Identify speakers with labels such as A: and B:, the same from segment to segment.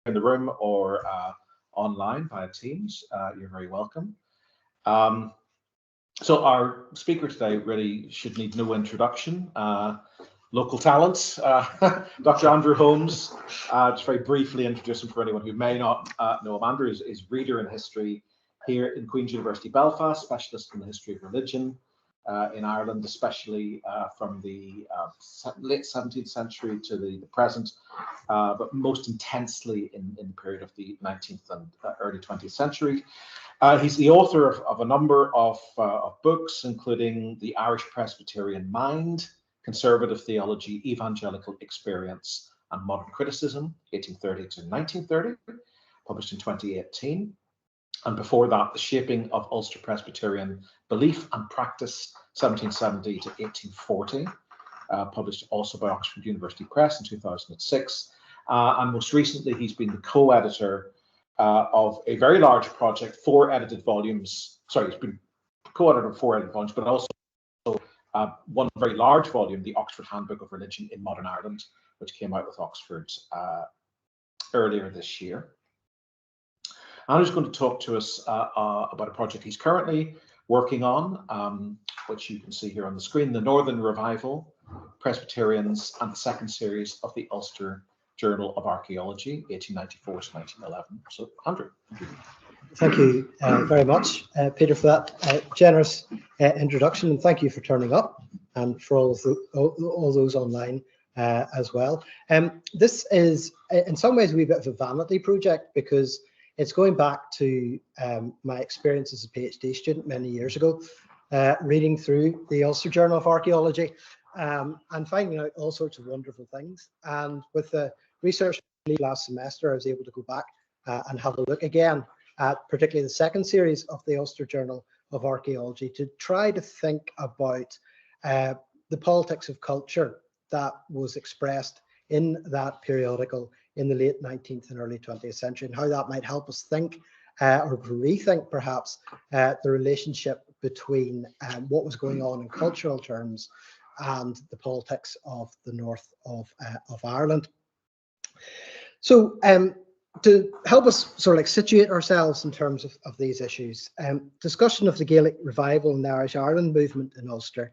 A: in the room or online via Teams, you're very welcome. So our speaker today really should need no introduction. Local talent, Dr. Andrew Holmes. Just very briefly introduce him for anyone who may not know him. Andrew is Reader in History here in Queen's University Belfast, specialist in the history of religion in Ireland, especially from the late 17th century to the present, but most intensely in the period of the 19th and early 20th century. He's the author of a number of books, including The Irish Presbyterian Mind, Conservative Theology, Evangelical Experience, and Modern Criticism, 1830 to 1930, published in 2018. And before that, The Shaping of Ulster Presbyterian Belief and Practice, 1770 to 1840, published also by Oxford University Press in 2006. And most recently, he's been the co-editor of a very large project, 4 edited volumes. Sorry, he's been co-editor of 4 edited volumes, but also one very large volume, the Oxford Handbook of Religion in Modern Ireland, which came out with Oxford earlier this year. Andrew's going to talk to us about a project he's currently working on, which you can see here on the screen, the Northern Revival, Presbyterians, and the second series of the Ulster Journal of Archaeology, 1894 to 1911. So, Andrew.
B: Thank you very much, Peter, for that generous introduction, and thank you for turning up and for all those online as well. This is, in some ways, a wee bit of a vanity project because it's going back to my experience as a PhD student many years ago, reading through the Ulster Journal of Archaeology and finding out all sorts of wonderful things. And with the research last semester, I was able to go back and have a look again at particularly the second series of the Ulster Journal of Archaeology to try to think about the politics of culture that was expressed in that periodical in the late 19th and early 20th century, and how that might help us think or rethink perhaps the relationship between what was going on in cultural terms and the politics of the north of Ireland. So to help us sort of like situate ourselves in terms of these issues, discussion of the Gaelic revival and the Irish Ireland movement in Ulster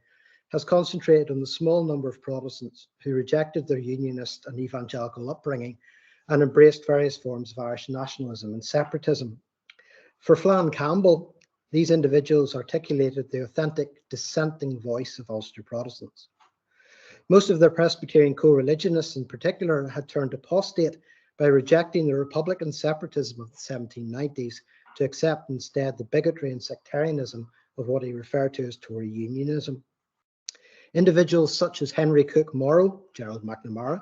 B: has concentrated on the small number of Protestants who rejected their unionist and evangelical upbringing and embraced various forms of Irish nationalism and separatism. For Flann Campbell, these individuals articulated the authentic dissenting voice of Ulster Protestants. Most of their Presbyterian co-religionists in particular had turned apostate by rejecting the Republican separatism of the 1790s to accept instead the bigotry and sectarianism of what he referred to as Tory unionism. Individuals such as Henry Cook Morrow, Gerald McNamara,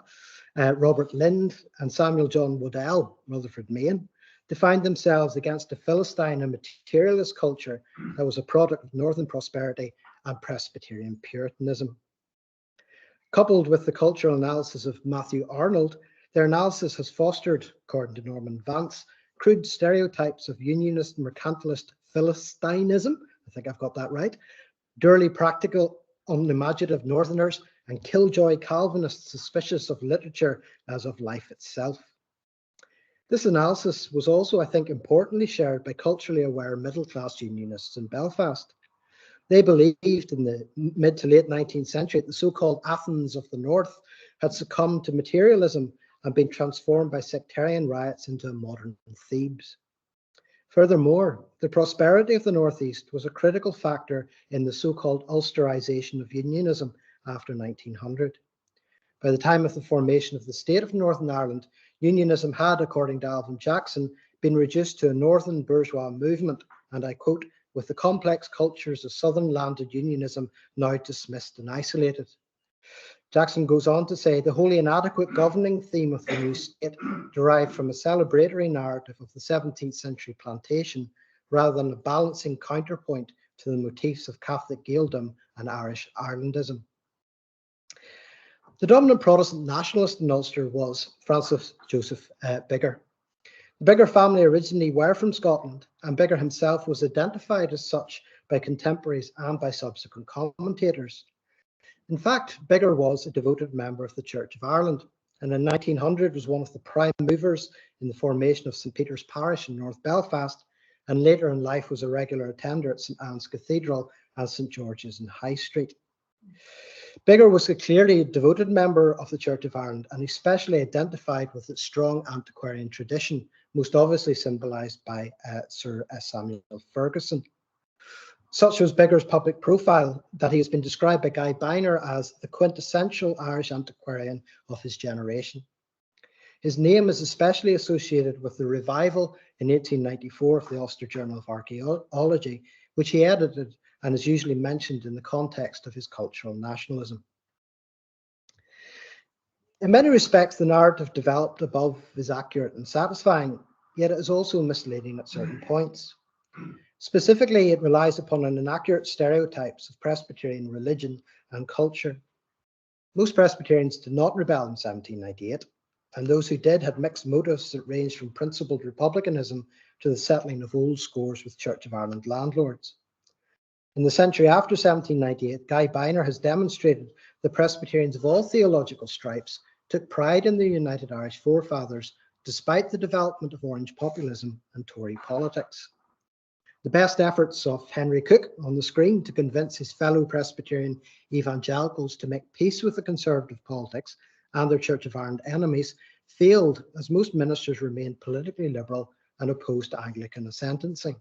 B: Robert Lind, and Samuel John Waddell, Rutherford Maine, defined themselves against a Philistine and materialist culture that was a product of Northern prosperity and Presbyterian Puritanism. Coupled with the cultural analysis of Matthew Arnold, their analysis has fostered, according to Norman Vance, crude stereotypes of unionist mercantilist Philistinism, I think I've got that right, dourly practical, unimaginative Northerners, and killjoy Calvinists suspicious of literature as of life itself. This analysis was also, I think, importantly shared by culturally aware middle-class unionists in Belfast. They believed in the mid to late 19th century that the so-called Athens of the North had succumbed to materialism and been transformed by sectarian riots into a modern Thebes. Furthermore, the prosperity of the Northeast was a critical factor in the so-called Ulsterization of unionism after 1900. By the time of the formation of the state of Northern Ireland, unionism had, according to Alvin Jackson, been reduced to a northern bourgeois movement, and I quote, with the complex cultures of southern landed unionism now dismissed and isolated. Jackson goes on to say the wholly inadequate governing theme of the new state derived from a celebratory narrative of the 17th century plantation rather than a balancing counterpoint to the motifs of Catholic Gaeldom and Irish Irelandism. The dominant Protestant nationalist in Ulster was Francis Joseph Biggar. The Biggar family originally were from Scotland, and Biggar himself was identified as such by contemporaries and by subsequent commentators. In fact, Biggar was a devoted member of the Church of Ireland, and in 1900 was one of the prime movers in the formation of St Peter's Parish in North Belfast, and later in life was a regular attender at St Anne's Cathedral and St George's in High Street. Biggar was a clearly devoted member of the Church of Ireland, and especially identified with its strong antiquarian tradition, most obviously symbolised by Sir Samuel Ferguson. Such was Biggar's public profile that he has been described by Guy Biner as the quintessential Irish antiquarian of his generation. His name is especially associated with the revival in 1894 of the Ulster Journal of Archaeology, which he edited and is usually mentioned in the context of his cultural nationalism. In many respects, the narrative developed above is accurate and satisfying, yet it is also misleading at certain points. Specifically, it relies upon an inaccurate stereotypes of Presbyterian religion and culture. Most Presbyterians did not rebel in 1798, and those who did had mixed motives that ranged from principled republicanism to the settling of old scores with Church of Ireland landlords. In the century after 1798, Guy Biner has demonstrated that Presbyterians of all theological stripes took pride in their United Irish forefathers, despite the development of Orange populism and Tory politics. The best efforts of Henry Cook on the screen to convince his fellow Presbyterian evangelicals to make peace with the conservative politics and their Church of Ireland enemies failed, as most ministers remained politically liberal and opposed to Anglican ascendancy.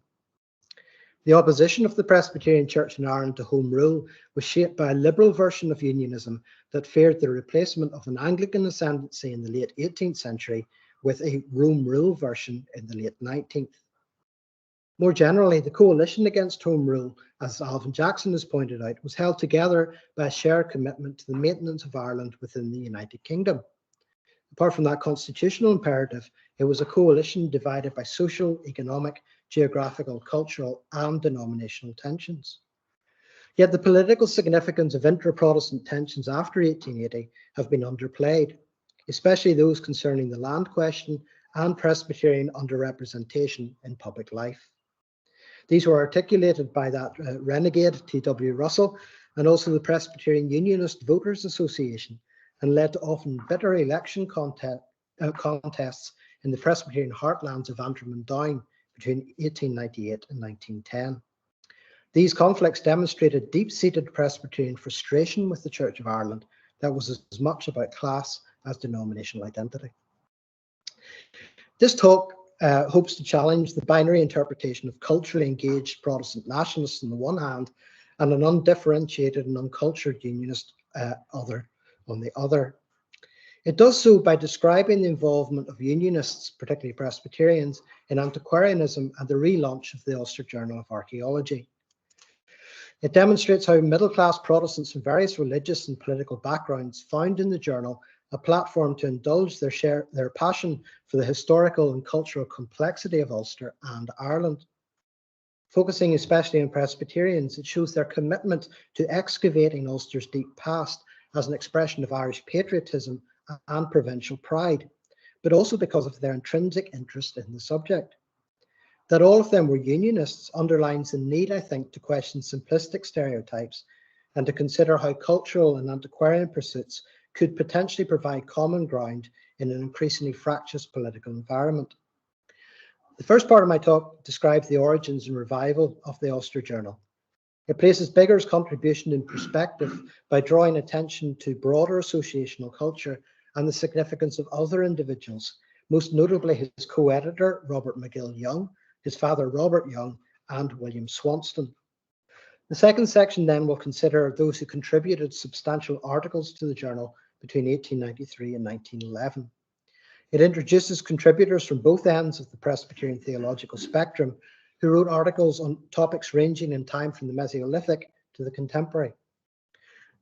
B: The opposition of the Presbyterian Church in Ireland to Home Rule was shaped by a liberal version of unionism that feared the replacement of an Anglican ascendancy in the late 18th century with a Home Rule version in the late 19th. More generally, the coalition against Home Rule, as Alvin Jackson has pointed out, was held together by a shared commitment to the maintenance of Ireland within the United Kingdom. Apart from that constitutional imperative, it was a coalition divided by social, economic, geographical, cultural, and denominational tensions. Yet the political significance of intra-Protestant tensions after 1880 have been underplayed, especially those concerning the land question and Presbyterian underrepresentation in public life. These were articulated by that renegade T.W. Russell and also the Presbyterian Unionist Voters Association, and led to often bitter election contests in the Presbyterian heartlands of Antrim and Down between 1898 and 1910. These conflicts demonstrated deep-seated Presbyterian frustration with the Church of Ireland that was as much about class as denominational identity. This talk hopes to challenge the binary interpretation of culturally engaged Protestant nationalists on the one hand and an undifferentiated and uncultured unionist other on the other. It does so by describing the involvement of unionists, particularly Presbyterians, in antiquarianism and the relaunch of the Ulster Journal of Archaeology. It demonstrates how middle-class Protestants from various religious and political backgrounds found in the journal a platform to indulge their passion for the historical and cultural complexity of Ulster and Ireland. Focusing especially on Presbyterians, it shows their commitment to excavating Ulster's deep past as an expression of Irish patriotism and provincial pride, but also because of their intrinsic interest in the subject. That all of them were unionists underlines the need, I think, to question simplistic stereotypes and to consider how cultural and antiquarian pursuits could potentially provide common ground in an increasingly fractious political environment. The first part of my talk describes the origins and revival of the Ulster Journal. It places Biggar's contribution in perspective by drawing attention to broader associational culture and the significance of other individuals, most notably his co-editor, Robert McGill Young, his father, Robert Young, and William Swanston. The second section then will consider those who contributed substantial articles to the journal between 1893 and 1911. It introduces contributors from both ends of the Presbyterian theological spectrum who wrote articles on topics ranging in time from the Mesolithic to the contemporary.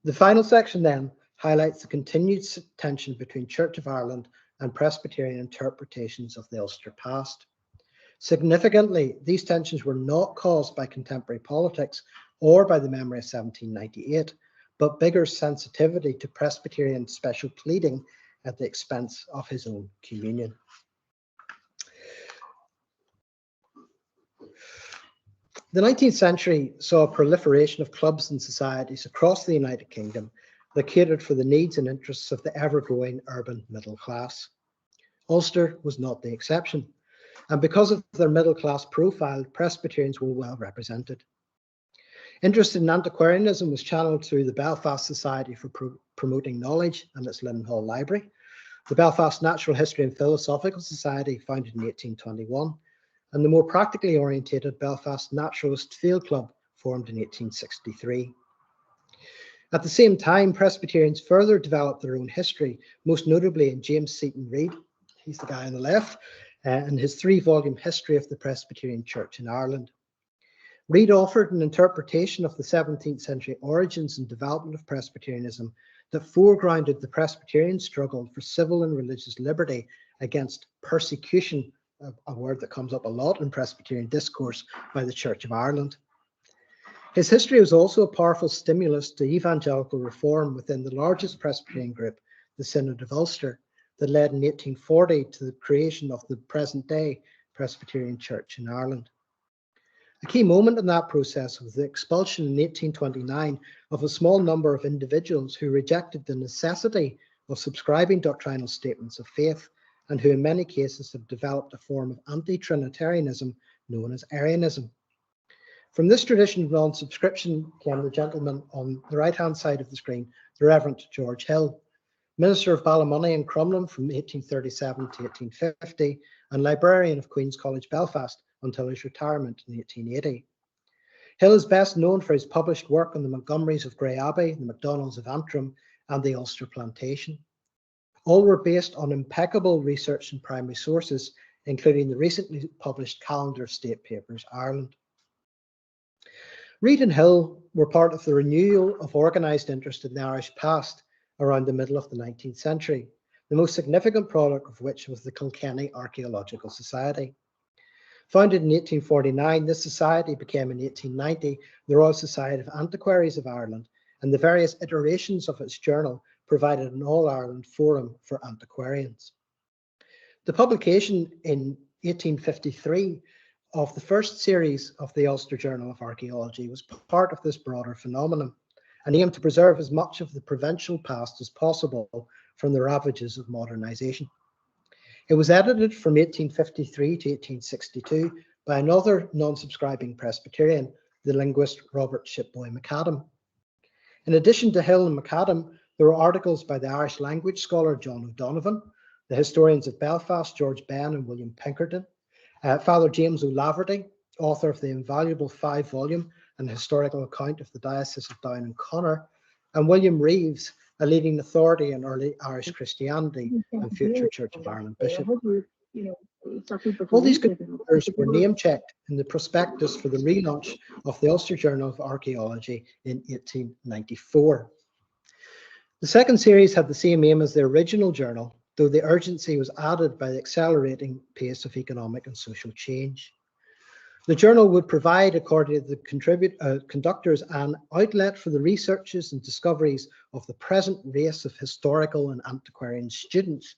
B: The final section then highlights the continued tension between Church of Ireland and Presbyterian interpretations of the Ulster past. Significantly, these tensions were not caused by contemporary politics or by the memory of 1798, but Biggar's sensitivity to Presbyterian special pleading at the expense of his own communion. The 19th century saw a proliferation of clubs and societies across the United Kingdom, that catered for the needs and interests of the ever-growing urban middle class. Ulster was not the exception, and because of their middle-class profile, Presbyterians were well represented. Interest in antiquarianism was channeled through the Belfast Society for Promoting Knowledge and its Linnenhall Library, the Belfast Natural History and Philosophical Society, founded in 1821, and the more practically orientated Belfast Naturalist Field Club, formed in 1863. At the same time, Presbyterians further developed their own history, most notably in James Seton Reid, he's the guy on the left, and his 3-volume History of the Presbyterian Church in Ireland. Reid offered an interpretation of the 17th century origins and development of Presbyterianism that foregrounded the Presbyterian struggle for civil and religious liberty against persecution, a word that comes up a lot in Presbyterian discourse, by the Church of Ireland. His history was also a powerful stimulus to evangelical reform within the largest Presbyterian group, the Synod of Ulster, that led in 1840 to the creation of the present-day Presbyterian Church in Ireland. A key moment in that process was the expulsion in 1829 of a small number of individuals who rejected the necessity of subscribing doctrinal statements of faith, and who in many cases have developed a form of anti-Trinitarianism known as Arianism. From this tradition of non-subscription came the gentleman on the right-hand side of the screen, the Reverend George Hill, Minister of Ballymoney and Crumlin from 1837 to 1850, and librarian of Queen's College, Belfast, until his retirement in 1880. Hill is best known for his published work on the Montgomerys of Grey Abbey, the MacDonalds of Antrim, and the Ulster Plantation. All were based on impeccable research and primary sources, including the recently published Calendar of State Papers, Ireland. Reid and Hill were part of the renewal of organised interest in the Irish past around the middle of the 19th century, the most significant product of which was the Kilkenny Archaeological Society. Founded in 1849, this society became in 1890 the Royal Society of Antiquaries of Ireland, and the various iterations of its journal provided an all-Ireland forum for antiquarians. The publication in 1853 of the first series of the Ulster Journal of Archaeology was part of this broader phenomenon, and aimed to preserve as much of the provincial past as possible from the ravages of modernisation. It was edited from 1853 to 1862 by another non-subscribing Presbyterian, the linguist Robert Shipboy McAdam. In addition to Hill and McAdam, there were articles by the Irish language scholar John O'Donovan, the historians of Belfast, George Benn and William Pinkerton, Father James O'Laverty, author of the invaluable 5-volume and historical account of the Diocese of Down and Connor, and William Reeves, a leading authority in early Irish Christianity and future Church of Ireland bishop. All these contributors were name-checked in the prospectus for the relaunch of the Ulster Journal of Archaeology in 1894. The second series had the same aim as the original journal, though the urgency was added by the accelerating pace of economic and social change. The journal would provide, according to the conductors, an outlet for the researches and discoveries of the present race of historical and antiquarian students,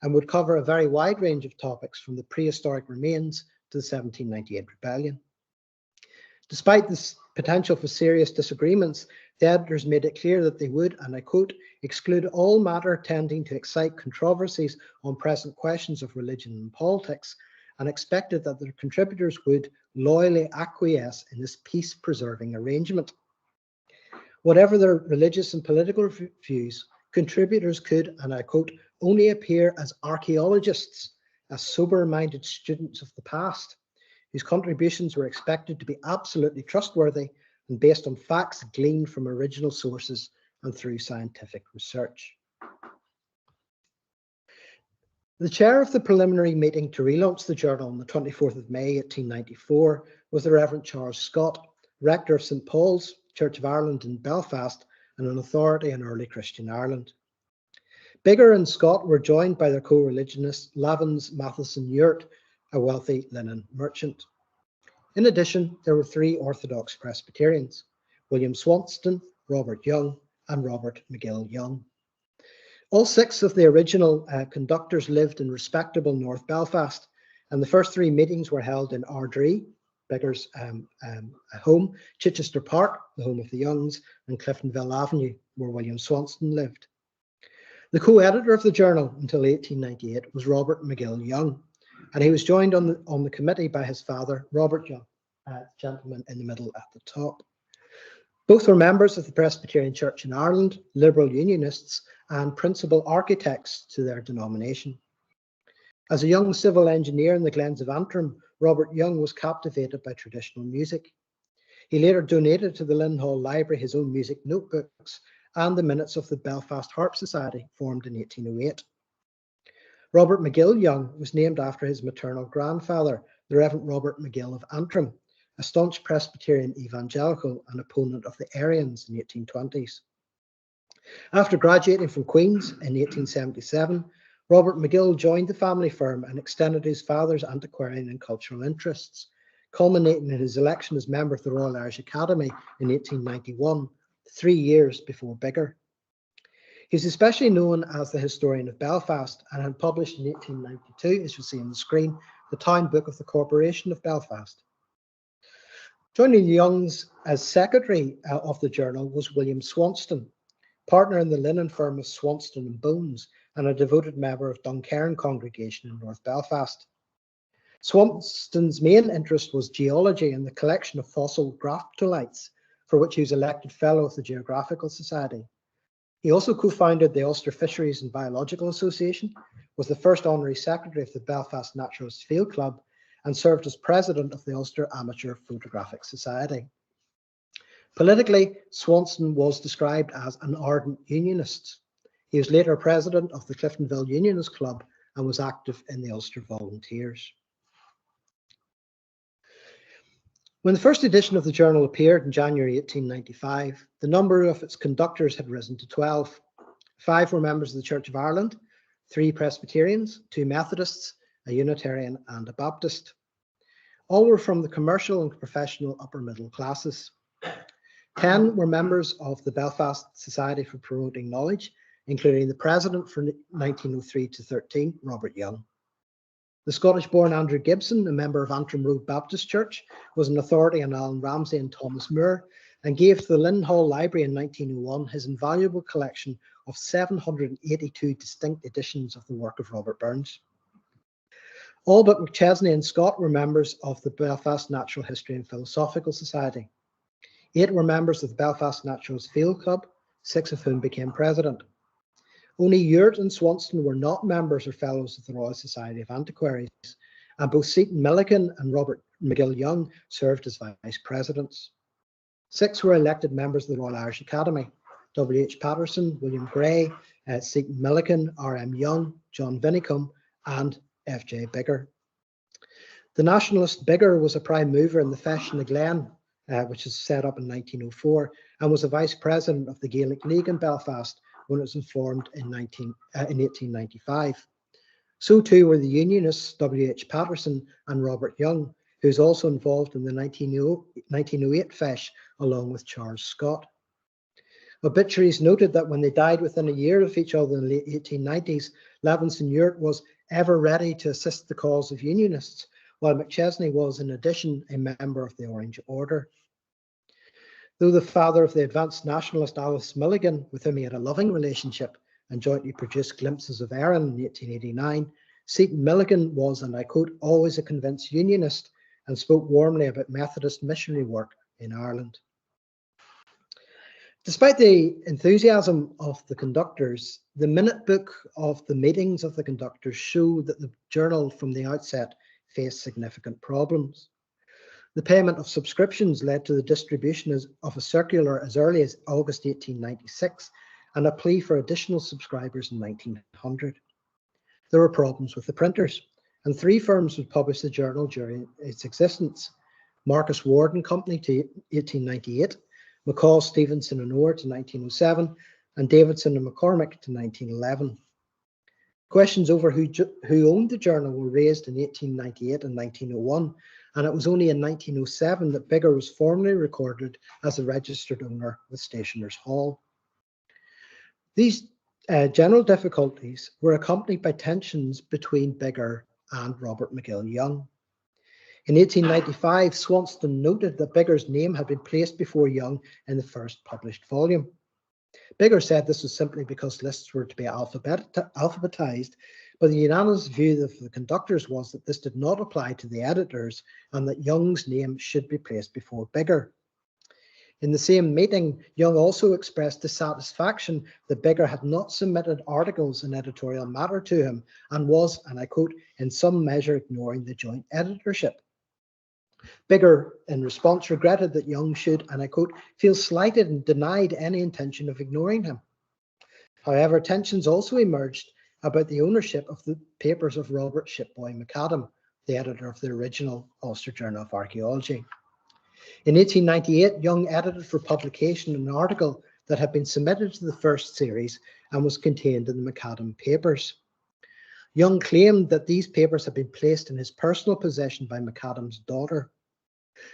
B: and would cover a very wide range of topics from the prehistoric remains to the 1798 rebellion. Despite this potential for serious disagreements, the editors made it clear that they would, and I quote, exclude all matter tending to excite controversies on present questions of religion and politics, and expected that their contributors would loyally acquiesce in this peace-preserving arrangement. Whatever their religious and political views, contributors could, and I quote, only appear as archaeologists, as sober-minded students of the past, whose contributions were expected to be absolutely trustworthy and based on facts gleaned from original sources and through scientific research. The chair of the preliminary meeting to relaunch the journal on the 24th of May 1894 was the Reverend Charles Scott, rector of St Paul's Church of Ireland in Belfast and an authority in early Christian Ireland. Bigger and Scott were joined by their co-religionists Lavins Matheson Urt, a wealthy linen merchant. In addition, there were 3 Orthodox Presbyterians, William Swanston, Robert Young, and Robert McGill Young. All 6 of the original conductors lived in respectable North Belfast, and the first 3 meetings were held in Ardree, Bigger's home, Chichester Park, the home of the Youngs, and Cliftonville Avenue, where William Swanston lived. The co-editor of the journal until 1898 was Robert McGill Young, and he was joined on the committee by his father, Robert Young, gentleman in the middle at the top. Both were members of the Presbyterian Church in Ireland, liberal unionists, and principal architects to their denomination. As a young civil engineer in the Glens of Antrim, Robert Young was captivated by traditional music. He later donated to the Linhall Library his own music notebooks and the minutes of the Belfast Harp Society, formed in 1808. Robert McGill Young was named after his maternal grandfather, the Reverend Robert McGill of Antrim, a staunch Presbyterian evangelical and opponent of the Arians in the 1820s. After graduating from Queen's in 1877, Robert McGill joined the family firm and extended his father's antiquarian and cultural interests, culminating in his election as member of the Royal Irish Academy in 1891, 3 years before Biggar. He is especially known as the historian of Belfast and had published in 1892, as you see on the screen, the Town Book of the Corporation of Belfast. Joining the Youngs as secretary of the journal was William Swanston, partner in the linen firm of Swanston and Bones and a devoted member of Duncairn congregation in North Belfast. Swanston's main interest was geology and the collection of fossil graptolites, for which he was elected Fellow of the Geographical Society. He also co-founded the Ulster Fisheries and Biological Association, was the first honorary secretary of the Belfast Naturalist Field Club, and served as president of the Ulster Amateur Photographic Society. Politically, Swanston was described as an ardent unionist. He was later president of the Cliftonville Unionist Club and was active in the Ulster Volunteers. When the first edition of the journal appeared in January 1895, the number of its conductors had risen to 12. 5 were members of the Church of Ireland, 3 Presbyterians, 2 Methodists, a Unitarian and a Baptist. All were from the commercial and professional upper middle classes. 10 were members of the Belfast Society for Promoting Knowledge, including the president from 1903 to 13, Robert Young. The Scottish-born Andrew Gibson, a member of Antrim Road Baptist Church, was an authority on Alan Ramsay and Thomas Moore, and gave to the Linhall Library in 1901 his invaluable collection of 782 distinct editions of the work of Robert Burns. All but McChesney and Scott were members of the Belfast Natural History and Philosophical Society. 8 were members of the Belfast Naturalist Field Club, 6 of whom became president. Only Ewart and Swanston were not members or fellows of the Royal Society of Antiquaries, and both Seton Milliken and Robert McGill Young served as vice presidents. 6 were elected members of the Royal Irish Academy: W.H. Patterson, William Gray, Seton Milliken, R.M. Young, John Vinicombe, and F.J. Biggar. The nationalist Biggar was a prime mover in the Feis na Glen, which was set up in 1904, and was a vice president of the Gaelic League in Belfast when it was formed in 1895. So too were the unionists W.H. Patterson and Robert Young, who was also involved in the 1908 Feis along with Charles Scott. Obituaries noted that when they died within a year of each other in the late 1890s, Levinson Ewart was ever ready to assist the cause of unionists, while McChesney was, in addition, a member of the Orange Order. Though the father of the advanced nationalist Alice Milligan, with whom he had a loving relationship and jointly produced Glimpses of Erin in 1889, Seton Milligan was, and I quote, always a convinced unionist and spoke warmly about Methodist missionary work in Ireland. Despite the enthusiasm of the conductors, the minute book of the meetings of the conductors showed that the journal from the outset faced significant problems. The payment of subscriptions led to the distribution of a circular as early as August 1896 and a plea for additional subscribers in 1900. There were problems with the printers, and 3 firms would publish the journal during its existence: Marcus Ward and Company to 1898, McCall, Stevenson and Orr to 1907, and Davidson and McCormick to 1911. Questions over who owned the journal were raised in 1898 and 1901, and it was only in 1907 that Biggar was formally recorded as a registered owner with Stationers' Hall. These general difficulties were accompanied by tensions between Biggar and Robert McGill Young. In 1895, Swanston noted that Biggar's name had been placed before Young in the first published volume. Bigger said this was simply because lists were to be alphabetized, but the unanimous view of the conductors was that this did not apply to the editors and that Young's name should be placed before Bigger. In the same meeting, Young also expressed dissatisfaction that Bigger had not submitted articles in editorial matter to him and was, and I quote, in some measure ignoring the joint editorship. Bigger, in response, regretted that Young should, and I quote, feel slighted and denied any intention of ignoring him. However, tensions also emerged about the ownership of the papers of Robert Shipboy McAdam, the editor of the original Ulster Journal of Archaeology. In 1898, Young edited for publication an article that had been submitted to the first series and was contained in the McAdam papers. Young claimed that these papers had been placed in his personal possession by McAdam's daughter.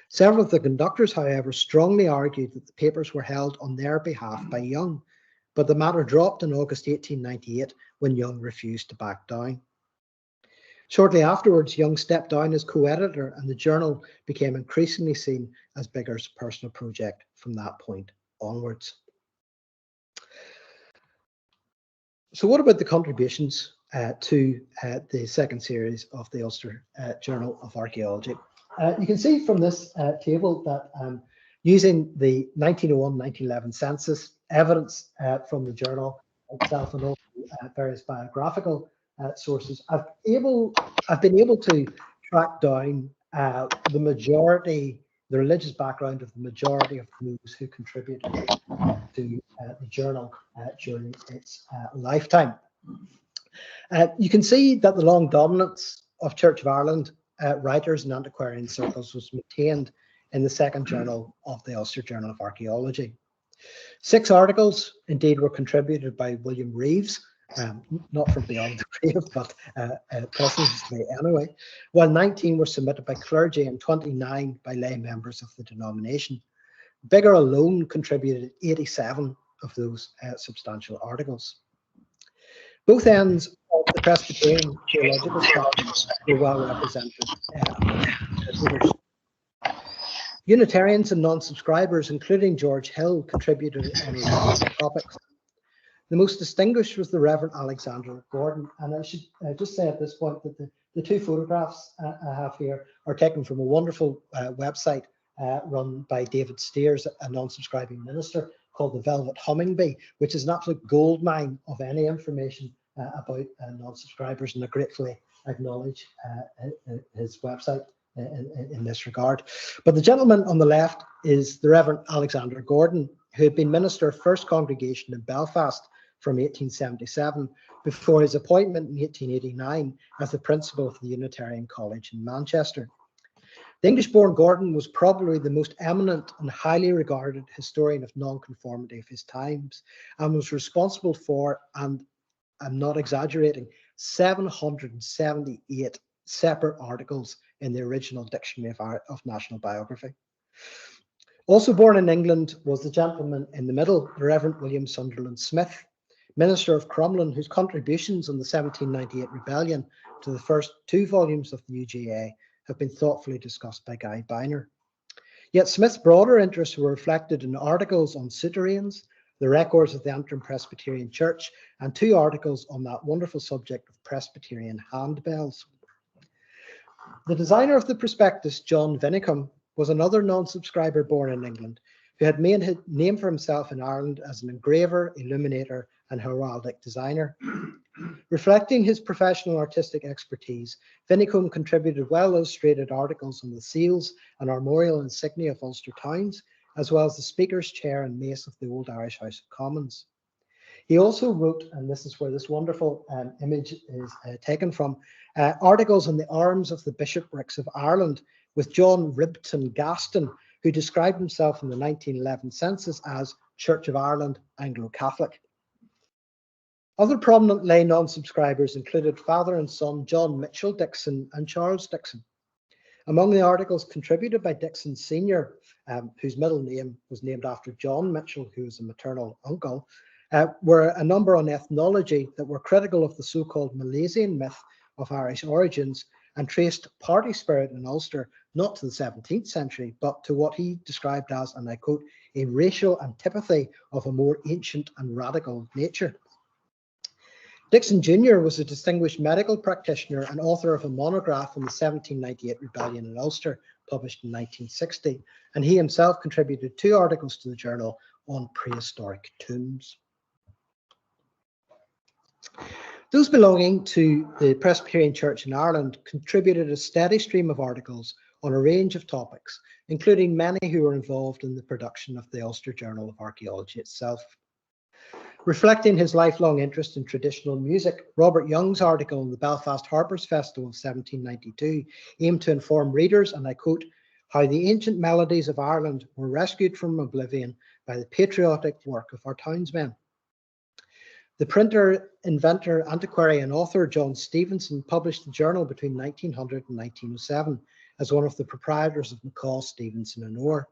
B: Several of the conductors, however, strongly argued that the papers were held on their behalf by Young, but the matter dropped in August 1898 when Young refused to back down. Shortly afterwards, Young stepped down as co-editor and the journal became increasingly seen as Bigger's personal project from that point onwards. So what about the contributions to the second series of the Ulster Journal of Archaeology? You can see from this table that using the 1901-1911 census, evidence from the journal itself and all various biographical sources, I've been able to track down the religious background of the majority of those who contributed to the journal during its lifetime. You can see that the long dominance of Church of Ireland writers and antiquarian circles was maintained in the second journal of the Ulster Journal of Archaeology. 6 articles, indeed, were contributed by William Reeves, not from beyond the grave, but presently anyway, while 19 were submitted by clergy and 29 by lay members of the denomination. Bigger alone contributed 87 of those substantial articles. Both ends of the Presbyterian theological spectrum were well represented. Unitarians and non-subscribers, including George Hill, contributed on a range of topics. The most distinguished was the Reverend Alexander Gordon, and I should just say at this point that the 2 photographs I have here are taken from a wonderful website run by David Steers, a non-subscribing minister, called the Velvet Hummingbee, which is an absolute goldmine of any information about non-subscribers, and I gratefully acknowledge his website in this regard. But the gentleman on the left is the Reverend Alexander Gordon, who had been minister of First Congregation in Belfast from 1877 before his appointment in 1889 as the principal of the Unitarian College in Manchester. The English-born Gordon was probably the most eminent and highly regarded historian of nonconformity of his times, and was responsible for, and I'm not exaggerating, 778 separate articles in the original Dictionary of National Biography. Also born in England was the gentleman in the middle, the Reverend William Sunderland Smith, minister of Crumlin, whose contributions on the 1798 rebellion to the first 2 volumes of the UJA have been thoughtfully discussed by Guy Biner. Yet Smith's broader interests were reflected in articles on Suterians, the records of the Antrim Presbyterian Church, and 2 articles on that wonderful subject of Presbyterian handbells. The designer of the prospectus, John Vinicum, was another non-subscriber born in England, who had made a name for himself in Ireland as an engraver, illuminator, and heraldic designer. Reflecting his professional artistic expertise, Vinicum contributed well-illustrated articles on the seals and armorial insignia of Ulster towns, as well as the Speaker's chair and mace of the Old Irish House of Commons. He also wrote, and this is where this wonderful image is taken from, articles on the arms of the bishoprics of Ireland with John Ribton Gaston, who described himself in the 1911 census as Church of Ireland Anglo-Catholic. Other prominent lay non-subscribers included father and son John Mitchell Dixon and Charles Dixon. Among the articles contributed by Dixon Sr., whose middle name was named after John Mitchell, who was a maternal uncle, were a number on ethnology that were critical of the so-called Milesian myth of Irish origins, and traced party spirit in Ulster not to the 17th century, but to what he described as, and I quote, a racial antipathy of a more ancient and radical nature. Dixon Jr. was a distinguished medical practitioner and author of a monograph on the 1798 rebellion in Ulster, published in 1960, and he himself contributed 2 articles to the journal on prehistoric tombs. Those belonging to the Presbyterian Church in Ireland contributed a steady stream of articles on a range of topics, including many who were involved in the production of the Ulster Journal of Archaeology itself. Reflecting his lifelong interest in traditional music, Robert Young's article on the Belfast Harpers Festival of 1792 aimed to inform readers, and I quote, how the ancient melodies of Ireland were rescued from oblivion by the patriotic work of our townsmen. The printer, inventor, antiquary and author John Stevenson published the journal between 1900 and 1907 as one of the proprietors of McCaw, Stevenson and Orr.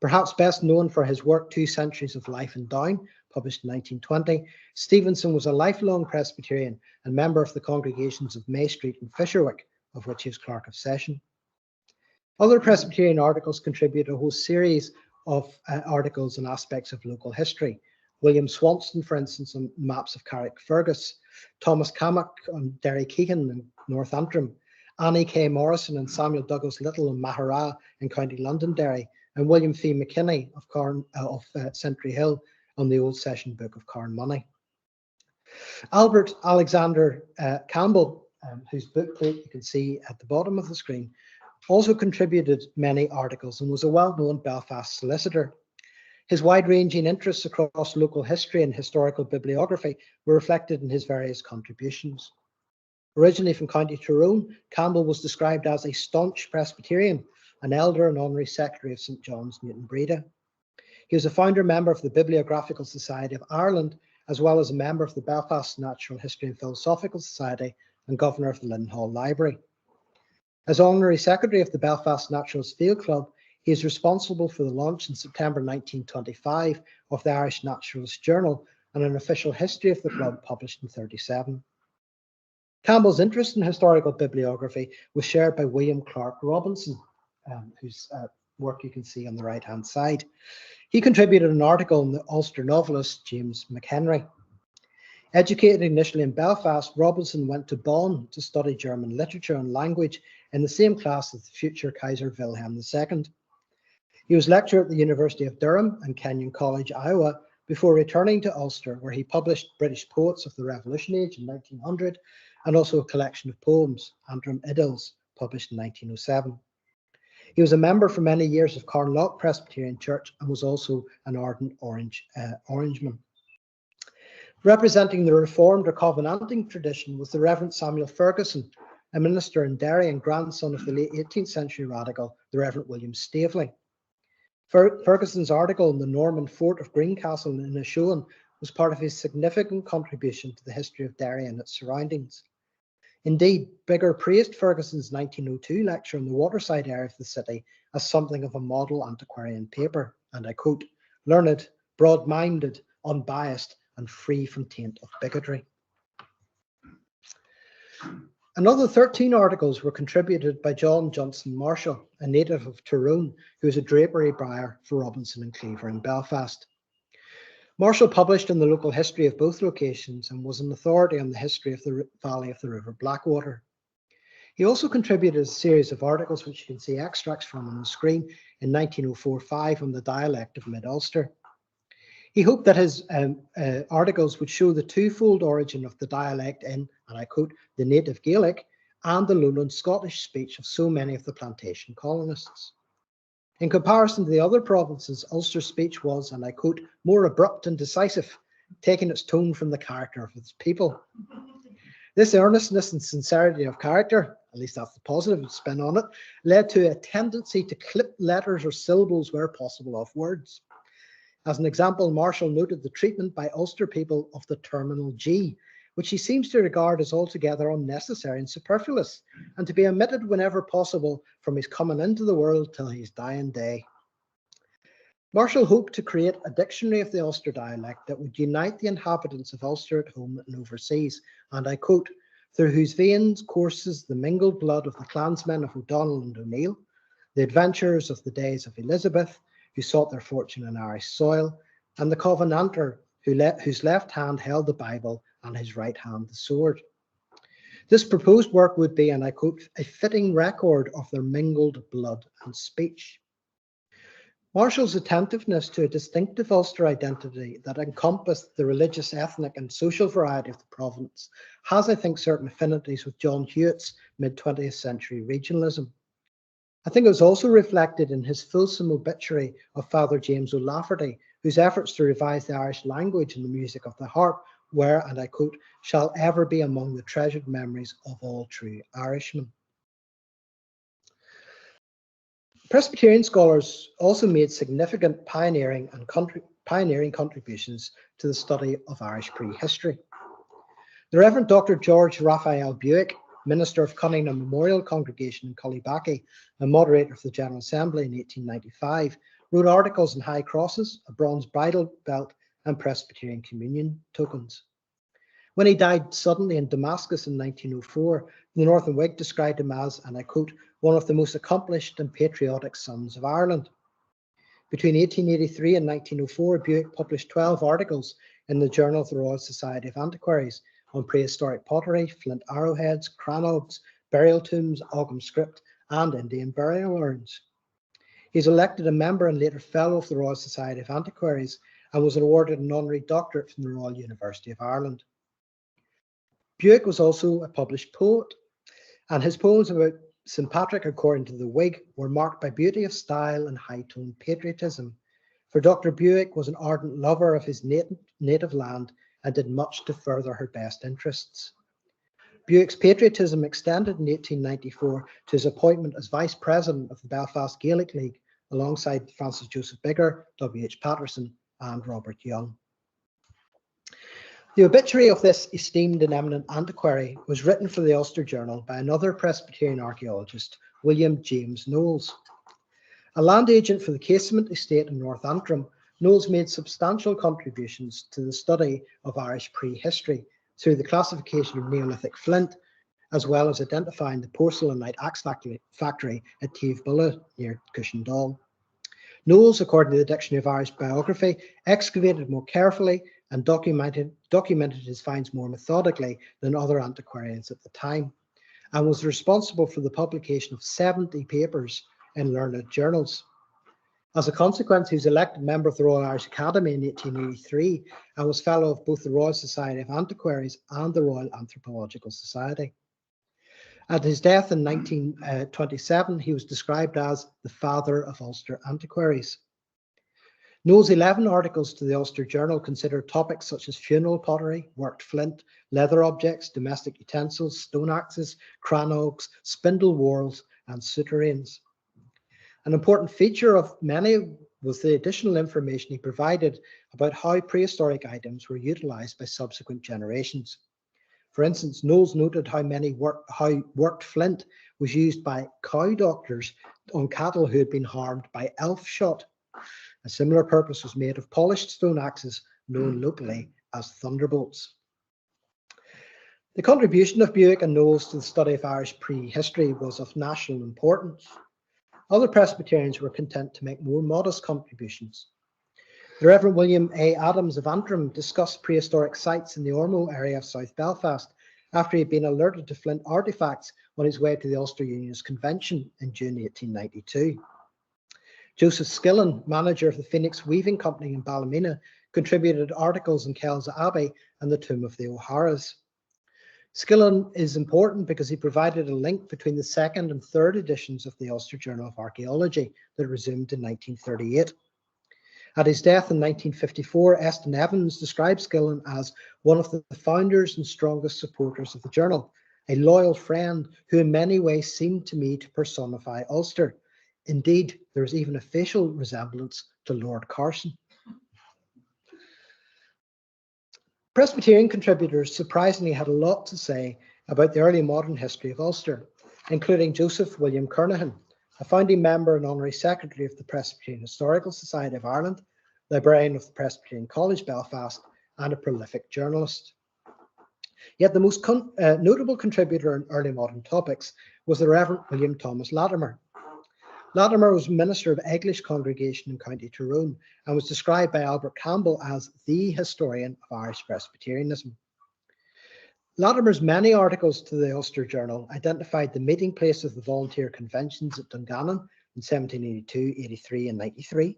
B: Perhaps best known for his work 2 Centuries of Life in Down, published in 1920, Stevenson was a lifelong Presbyterian and member of the congregations of May Street and Fisherwick, of which he was Clerk of Session. Other Presbyterian articles contribute a whole series of articles and aspects of local history. William Swanston, for instance, on maps of Carrickfergus, Thomas Cammack on Derry Keegan and North Antrim, Annie K. Morrison and Samuel Douglas Little on Mahara in County Londonderry, and William Fee McKinney of Sentry Hill on the Old Session Book of Carnmoney. Albert Alexander Campbell, whose bookplate you can see at the bottom of the screen, also contributed many articles and was a well-known Belfast solicitor. His wide-ranging interests across local history and historical bibliography were reflected in his various contributions. Originally from County Tyrone, Campbell was described as a staunch Presbyterian, an elder and honorary secretary of St John's, Newton Breda. He was a founder member of the Bibliographical Society of Ireland, as well as a member of the Belfast Natural History and Philosophical Society and governor of the Linden Library. As honorary secretary of the Belfast Naturalist Field Club, he is responsible for the launch in September 1925 of the Irish Naturalist Journal and an official history of the club published in 1937. Campbell's interest in historical bibliography was shared by William Clark Robinson, whose work you can see on the right-hand side. He contributed an article on the Ulster novelist James McHenry. Educated initially in Belfast, Robinson went to Bonn to study German literature and language in the same class as the future Kaiser Wilhelm II. He was lecturer at the University of Durham and Kenyon College, Iowa, before returning to Ulster, where he published British Poets of the Revolution Age in 1900 and also a collection of poems, Antrim Idylls, published in 1907. He was a member for many years of Carnlough Presbyterian Church and was also an ardent Orangeman. Representing the Reformed or Covenanting tradition was the Reverend Samuel Ferguson, a minister in Derry and grandson of the late 18th century radical, the Reverend William Staveley. Ferguson's article on the Norman fort of Greencastle in Inishowen was part of his significant contribution to the history of Derry and its surroundings. Indeed, Bigger praised Ferguson's 1902 lecture on the waterside area of the city as something of a model antiquarian paper, and I quote, learned, broad-minded, unbiased, and free from taint of bigotry. Another 13 articles were contributed by John Johnson Marshall, a native of Tyrone, who was a drapery buyer for Robinson and Cleaver in Belfast. Marshall published in the local history of both locations and was an authority on the history of the valley of the River Blackwater. He also contributed a series of articles, which you can see extracts from on the screen, in 1904-05 on the dialect of Mid-Ulster. He hoped that his articles would show the twofold origin of the dialect in, and I quote, the native Gaelic and the lowland Scottish speech of so many of the plantation colonists. In comparison to the other provinces, Ulster speech was, and I quote, more abrupt and decisive, taking its tone from the character of its people. This earnestness and sincerity of character, at least that's the positive spin on it, led to a tendency to clip letters or syllables where possible off words. As an example, Marshall noted the treatment by Ulster people of the terminal G, which he seems to regard as altogether unnecessary and superfluous, and to be omitted whenever possible from his coming into the world till his dying day. Marshall hoped to create a dictionary of the Ulster dialect that would unite the inhabitants of Ulster at home and overseas, and I quote, through whose veins courses the mingled blood of the clansmen of O'Donnell and O'Neill, the adventurers of the days of Elizabeth, who sought their fortune in Irish soil, and the Covenanter, whose left hand held the Bible and his right hand the sword. This proposed work would be, and I quote, a fitting record of their mingled blood and speech. Marshall's attentiveness to a distinctive Ulster identity that encompassed the religious, ethnic and social variety of the province has, I think, certain affinities with John Hewitt's mid-20th century regionalism. I think it was also reflected in his fulsome obituary of Father James O'Lafferty, whose efforts to revise the Irish language and the music of the harp were, and I quote, shall ever be among the treasured memories of all true Irishmen. Presbyterian scholars also made significant pioneering contributions to the study of Irish prehistory. The Reverend Dr. George Raphael Buick, minister of Cunningham Memorial Congregation in Cullybackey and moderator of the General Assembly in 1895, wrote articles on high crosses, a bronze bridle belt, and Presbyterian communion tokens. When he died suddenly in Damascus in 1904, the Northern Whig described him as, and I quote, one of the most accomplished and patriotic sons of Ireland. Between 1883 and 1904, Buick published 12 articles in the Journal of the Royal Society of Antiquaries on prehistoric pottery, flint arrowheads, crannogs, burial tombs, Ogham script, and Indian burial urns. He's elected a member and later fellow of the Royal Society of Antiquaries and was awarded an honorary doctorate from the Royal University of Ireland. Buick was also a published poet, and his poems about St. Patrick, according to the Whig, were marked by beauty of style and high-toned patriotism, for Dr. Buick was an ardent lover of his native land and did much to further her best interests. Buick's patriotism extended in 1894 to his appointment as Vice President of the Belfast Gaelic League, alongside Francis Joseph Biggar, W.H. Patterson, and Robert Young. The obituary of this esteemed and eminent antiquary was written for the Ulster Journal by another Presbyterian archaeologist, William James Knowles. A land agent for the Casement estate in North Antrim, Knowles made substantial contributions to the study of Irish prehistory through the classification of Neolithic flint, as well as identifying the porcelainite axe factory at Teavebulla near Cushendall. Knowles, according to the Dictionary of Irish Biography, excavated more carefully and documented his finds more methodically than other antiquarians at the time, and was responsible for the publication of 70 papers in learned journals. As a consequence, he was elected member of the Royal Irish Academy in 1883 and was fellow of both the Royal Society of Antiquaries and the Royal Anthropological Society. At his death in 1927, he was described as the father of Ulster antiquaries. Knowles' 11 articles to the Ulster Journal considered topics such as funeral pottery, worked flint, leather objects, domestic utensils, stone axes, crannogs, spindle whorls, and souterrains. An important feature of many was the additional information he provided about how prehistoric items were utilised by subsequent generations. For instance, Knowles noted how worked flint was used by cow doctors on cattle who had been harmed by elf shot. A similar purpose was made of polished stone axes known locally as thunderbolts. The contribution of Buick and Knowles to the study of Irish prehistory was of national importance. Other Presbyterians were content to make more modest contributions. The Reverend William A. Adams of Antrim discussed prehistoric sites in the Ormeau area of South Belfast after he had been alerted to flint artefacts on his way to the Ulster Unionist Convention in June 1892. Joseph Skillen, manager of the Phoenix Weaving Company in Ballymena, contributed articles on Kells Abbey and the tomb of the O'Haras. Skillen is important because he provided a link between the second and third editions of the Ulster Journal of Archaeology that resumed in 1938. At his death in 1954, Eston Evans described Skillen as one of the founders and strongest supporters of the journal, a loyal friend who in many ways seemed to me to personify Ulster. Indeed, there is even a facial resemblance to Lord Carson. Presbyterian contributors surprisingly had a lot to say about the early modern history of Ulster, including Joseph William Kernahan, a founding member and honorary secretary of the Presbyterian Historical Society of Ireland, librarian of the Presbyterian College Belfast, and a prolific journalist. Yet the most notable contributor in early modern topics was the Reverend William Thomas Latimer. Latimer was minister of English congregation in County Tyrone and was described by Albert Campbell as the historian of Irish Presbyterianism. Latimer's many articles to the Ulster Journal identified the meeting place of the volunteer conventions at Dungannon in 1782, 83 and 93,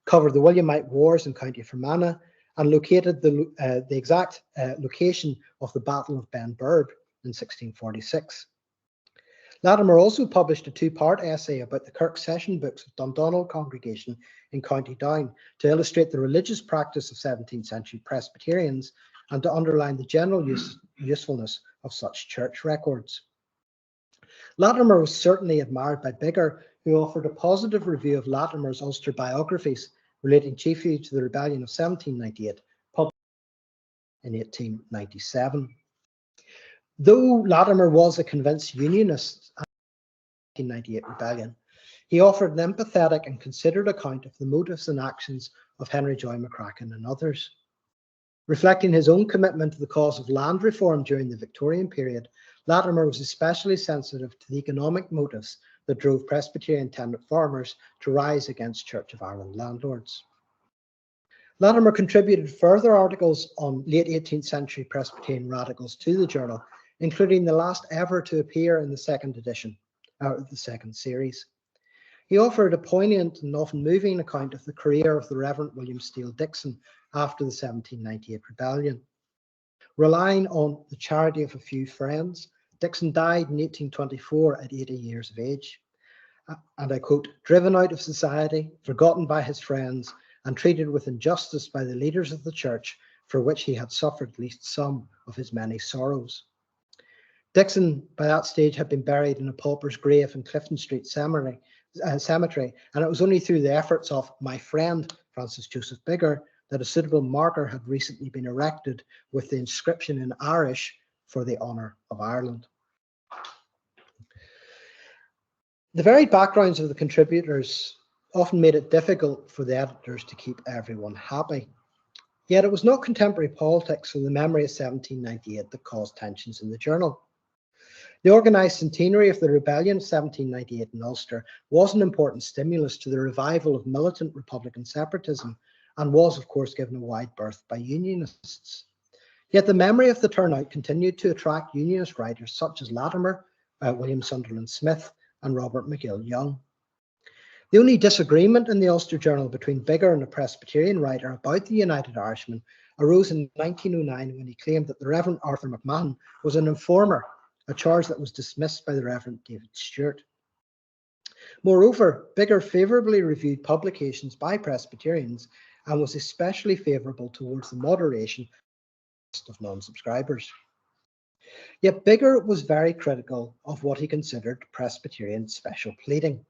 B: covered the Williamite Wars in County Fermanagh, and located the exact location of the Battle of Benburb in 1646. Latimer also published a two-part essay about the Kirk Session books of Dundonald congregation in County Down to illustrate the religious practice of 17th century Presbyterians and to underline the general usefulness of such church records. Latimer was certainly admired by Biggar, who offered a positive review of Latimer's Ulster biographies relating chiefly to the rebellion of 1798, published in 1897. Though Latimer was a convinced unionist at the 1898 rebellion, he offered an empathetic and considered account of the motives and actions of Henry Joy McCracken and others. Reflecting his own commitment to the cause of land reform during the Victorian period, Latimer was especially sensitive to the economic motives that drove Presbyterian tenant farmers to rise against Church of Ireland landlords. Latimer contributed further articles on late 18th century Presbyterian radicals to the journal, including the last ever to appear in the second edition, the second series. He offered a poignant and often moving account of the career of the Reverend William Steele Dickson after the 1798 rebellion. Relying on the charity of a few friends, Dickson died in 1824 at 80 years of age. And I quote, "Driven out of society, forgotten by his friends, and treated with injustice by the leaders of the church, for which he had suffered at least some of his many sorrows." Dickson, by that stage, had been buried in a pauper's grave in Clifton Street Cemetery, and it was only through the efforts of my friend, Francis Joseph Biggar, that a suitable marker had recently been erected with the inscription in Irish, "For the honour of Ireland." The varied backgrounds of the contributors often made it difficult for the editors to keep everyone happy. Yet it was not contemporary politics or the memory of 1798 that caused tensions in the journal. The organised centenary of the rebellion of 1798 in Ulster was an important stimulus to the revival of militant Republican separatism and was, of course, given a wide berth by Unionists. Yet the memory of the turnout continued to attract Unionist writers such as Latimer, William Sunderland Smith, and Robert McGill Young. The only disagreement in the Ulster Journal between Biggar and a Presbyterian writer about the United Irishmen arose in 1909 when he claimed that the Reverend Arthur McMahon was an informer, a charge that was dismissed by the Reverend David Stewart. Moreover, Biggar favourably reviewed publications by Presbyterians and was especially favourable towards the moderation of non-subscribers. Yet Biggar was very critical of what he considered Presbyterian special pleading.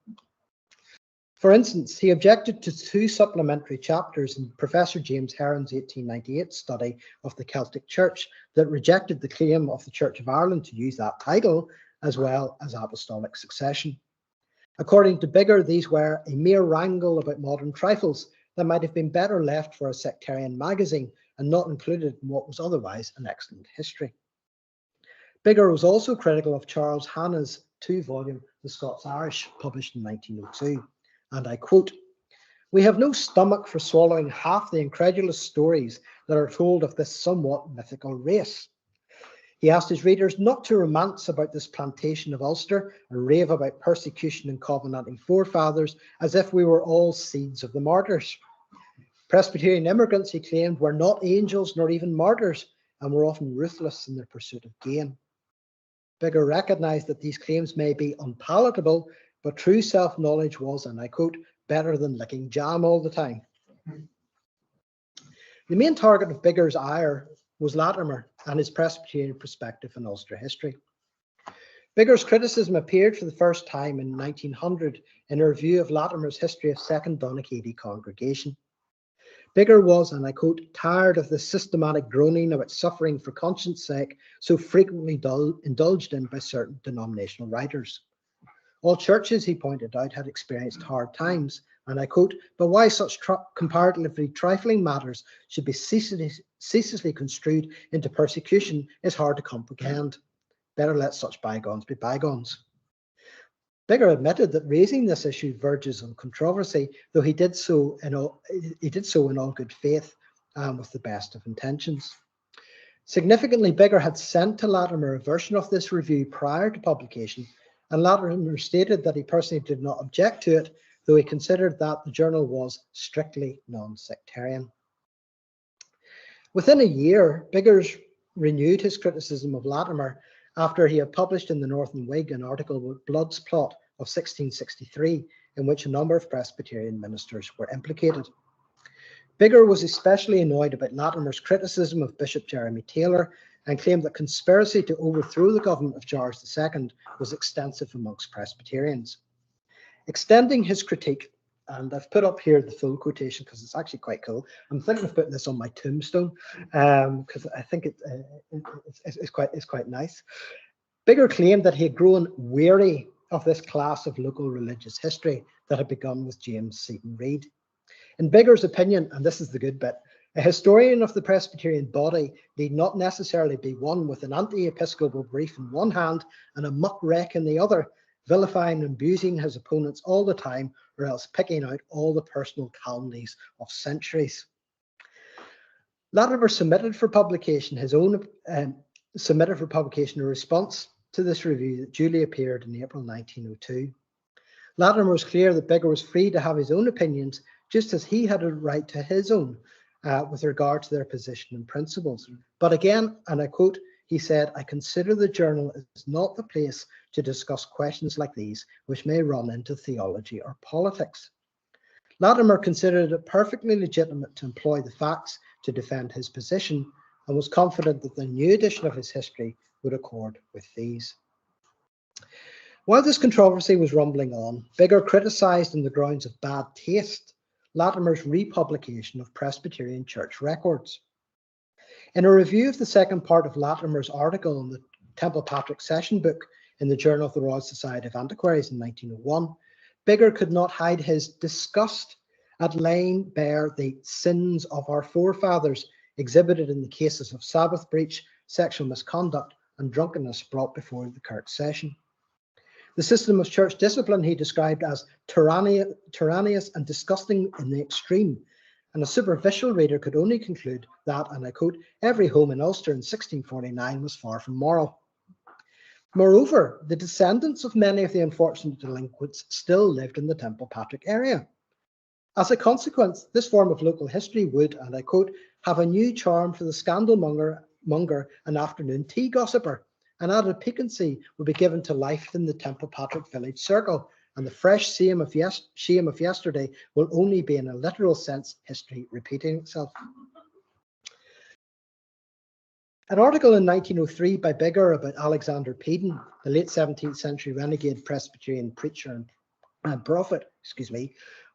B: For instance, he objected to two supplementary chapters in Professor James Heron's 1898 study of the Celtic Church that rejected the claim of the Church of Ireland to use that title, as well as apostolic succession. According to Biggar, these were a mere wrangle about modern trifles that might have been better left for a sectarian magazine and not included in what was otherwise an excellent history. Biggar was also critical of Charles Hannah's two-volume The Scots-Irish, published in 1902. And I quote, "We have no stomach for swallowing half the incredulous stories that are told of this somewhat mythical race." He asked his readers not to romance about this plantation of Ulster and rave about persecution and covenanting forefathers as if we were all seeds of the martyrs. Presbyterian immigrants, he claimed, were not angels nor even martyrs and were often ruthless in their pursuit of gain. Biggar recognised that these claims may be unpalatable, but true self-knowledge was, and I quote, "better than licking jam all the time." The main target of Biggar's ire was Latimer and his Presbyterian perspective in Ulster history. Biggar's criticism appeared for the first time in 1900 in a review of Latimer's history of Second Donaghadee congregation. Biggar was, and I quote, "tired of the systematic groaning about suffering for conscience sake so frequently indulged in by certain denominational writers. All churches, he pointed out, had experienced hard times, and I quote, "but why such comparatively trifling matters should be ceaselessly construed into persecution is hard to comprehend. Better let such bygones be bygones." Biggar admitted that raising this issue verges on controversy, though he did so in all good faith and with the best of intentions. Significantly, Biggar had sent to Latimer a version of this review prior to publication, and Latimer stated that he personally did not object to it, though he considered that the journal was strictly non-sectarian. Within a year, Biggar renewed his criticism of Latimer after he had published in the Northern Whig an article with Blood's Plot of 1663, in which a number of Presbyterian ministers were implicated. Biggar was especially annoyed about Latimer's criticism of Bishop Jeremy Taylor and claimed that conspiracy to overthrow the government of George II was extensive amongst Presbyterians. Extending his critique, and I've put up here the full quotation because it's actually quite cool. I'm thinking of putting this on my tombstone because I think it's quite nice. Biggar claimed that he had grown weary of this class of local religious history that had begun with James Seton Reid. In Biggar's opinion, and this is the good bit, a historian of the Presbyterian body need not necessarily be one with an anti-episcopal brief in one hand and a muck wreck in the other, vilifying and abusing his opponents all the time, or else picking out all the personal calumnies of centuries. Latimer submitted for publication a response to this review that duly appeared in April 1902. Latimer was clear that Biggar was free to have his own opinions, just as he had a right to his own with regard to their position and principles. But again, and I quote, he said, "I consider the journal is not the place to discuss questions like these, which may run into theology or politics." Latimer considered it perfectly legitimate to employ the facts to defend his position and was confident that the new edition of his history would accord with these. While this controversy was rumbling on, Biggar criticised on the grounds of bad taste Latimer's republication of Presbyterian church records. In a review of the second part of Latimer's article on the Temple Patrick Session Book in the Journal of the Royal Society of Antiquaries in 1901, Biggar could not hide his disgust at laying bare the sins of our forefathers exhibited in the cases of Sabbath breach, sexual misconduct, and drunkenness brought before the Kirk Session. The system of church discipline he described as tyrannous and disgusting in the extreme, and a superficial reader could only conclude that, and I quote, "every home in Ulster in 1649 was far from moral." Moreover, the descendants of many of the unfortunate delinquents still lived in the Temple Patrick area. As a consequence, this form of local history would, and I quote, "have a new charm for the scandal monger and afternoon tea gossiper. An added piquancy will be given to life in the Temple Patrick village circle, and the fresh shame of yesterday will only be, in a literal sense, history repeating itself." An article in 1903 by Biggar about Alexander Peden, the late 17th century renegade Presbyterian preacher and prophet,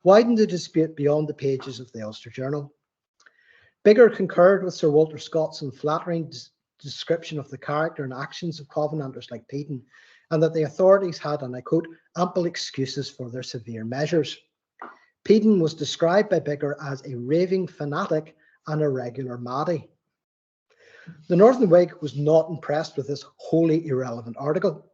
B: widened the dispute beyond the pages of the Ulster Journal. Biggar concurred with Sir Walter Scott's unflattering description of the character and actions of Covenanters like Peden, and that the authorities had, and I quote, "ample excuses for their severe measures." Peden was described by Biggar as a raving fanatic and a regular maddie. The Northern Whig was not impressed with this wholly irrelevant article.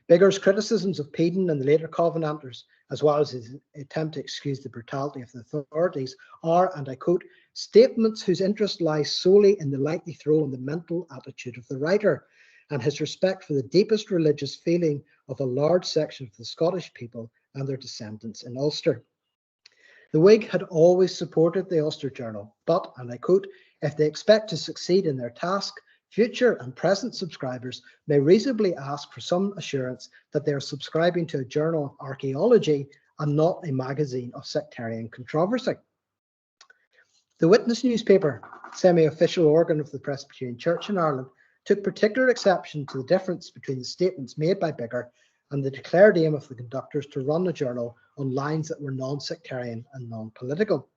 B: Biggar's criticisms of Peden and the later Covenanters, as well as his attempt to excuse the brutality of the authorities, are, and I quote, "statements whose interest lies solely in the light they throw on the mental attitude of the writer, and his respect for the deepest religious feeling of a large section of the Scottish people and their descendants in Ulster." The Whig had always supported the Ulster Journal, but, and I quote, "if they expect to succeed in their task, future and present subscribers may reasonably ask for some assurance that they are subscribing to a journal of archaeology and not a magazine of sectarian controversy." The Witness newspaper, semi-official organ of the Presbyterian Church in Ireland, took particular exception to the difference between the statements made by Biggar and the declared aim of the conductors to run the journal on lines that were non-sectarian and non-political.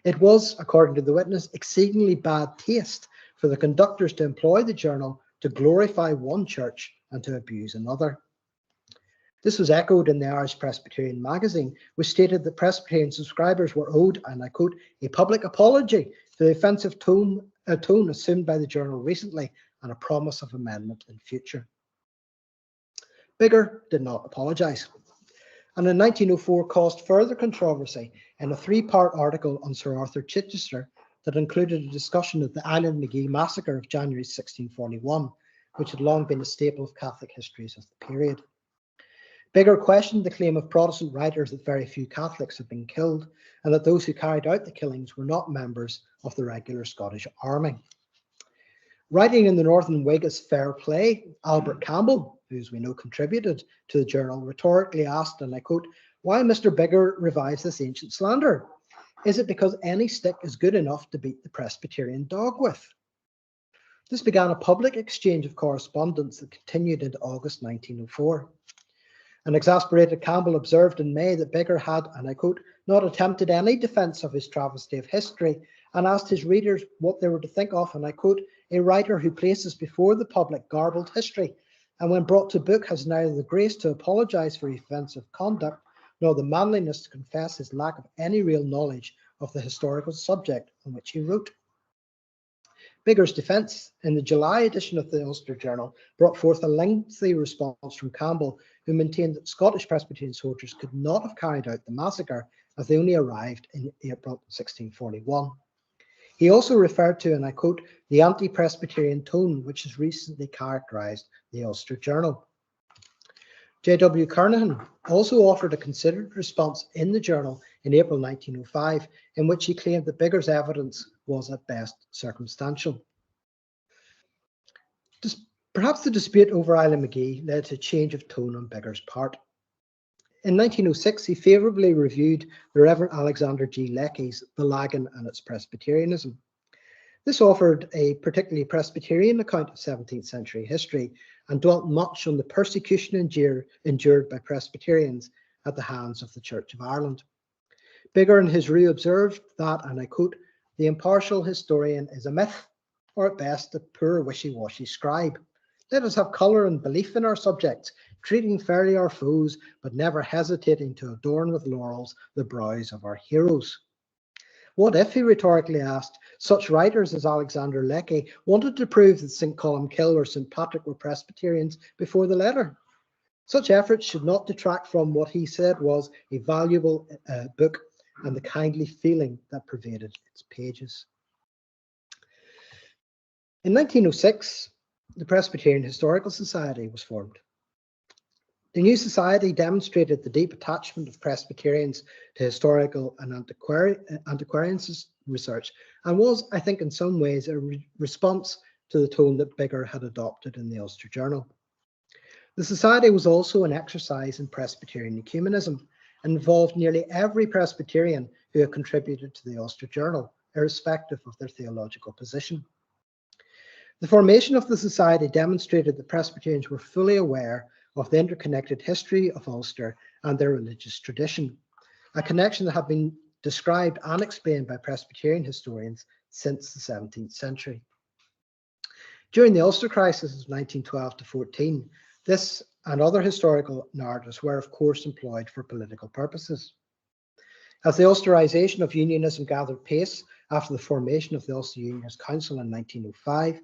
B: It was, according to the Witness, exceedingly bad taste for the conductors to employ the journal to glorify one church and to abuse another. This was echoed in the Irish Presbyterian magazine, which stated that Presbyterian subscribers were owed, and I quote, a public apology for the offensive tone assumed by the journal recently and a promise of amendment in future. Biggar did not apologise, and in 1904 caused further controversy in a three-part article on Sir Arthur Chichester that included a discussion of the Island Magee massacre of January 1641, which had long been a staple of Catholic histories of the period. Biggar questioned the claim of Protestant writers that very few Catholics had been killed and that those who carried out the killings were not members of the regular Scottish army. Writing in the Northern Whig as Fair Play, Albert Campbell, who as we know contributed to the journal, rhetorically asked, and I quote, why Mr. Biggar revives this ancient slander? Is it because any stick is good enough to beat the Presbyterian dog with? This began a public exchange of correspondence that continued into August 1904. An exasperated Campbell observed in May that Biggar had, and I quote, not attempted any defence of his travesty of history, and asked his readers what they were to think of, and I quote, a writer who places before the public garbled history, and when brought to book has neither the grace to apologise for offensive conduct, nor the manliness to confess his lack of any real knowledge of the historical subject on which he wrote. Biggar's defence in the July edition of the Ulster Journal brought forth a lengthy response from Campbell, who maintained that Scottish Presbyterian soldiers could not have carried out the massacre as they only arrived in April 1641. He also referred to, and I quote, the anti-Presbyterian tone which has recently characterised the Ulster Journal. J.W. Kernahan also offered a considered response in the journal in April 1905, in which he claimed that Biggar's evidence was at best circumstantial. Perhaps the dispute over Island Magee led to a change of tone on Biggar's part. In 1906, he favourably reviewed the Reverend Alexander G. Lecky's The Lagan and its Presbyterianism. This offered a particularly Presbyterian account of 17th century history and dwelt much on the persecution endured by Presbyterians at the hands of the Church of Ireland. Biggar in his review observed that, and I quote, the impartial historian is a myth, or at best a poor wishy-washy scribe. Let us have colour and belief in our subjects, treating fairly our foes, but never hesitating to adorn with laurels the brows of our heroes. What if, he rhetorically asked, such writers as Alexander Lecky wanted to prove that St. Columkill or St. Patrick were Presbyterians before the letter? Such efforts should not detract from what he said was a valuable book and the kindly feeling that pervaded its pages. In 1906, the Presbyterian Historical Society was formed. The new society demonstrated the deep attachment of Presbyterians to historical and antiquarian research, and was, I think, in some ways a response to the tone that Biggar had adopted in the Ulster Journal. The society was also an exercise in Presbyterian ecumenism and involved nearly every Presbyterian who had contributed to the Ulster Journal, irrespective of their theological position. The formation of the society demonstrated that Presbyterians were fully aware of the interconnected history of Ulster and their religious tradition, a connection that had been described and explained by Presbyterian historians since the 17th century. During the Ulster crisis of 1912 to 14, this and other historical narratives were of course employed for political purposes. As the Ulsterisation of unionism gathered pace after the formation of the Ulster Unionist Council in 1905,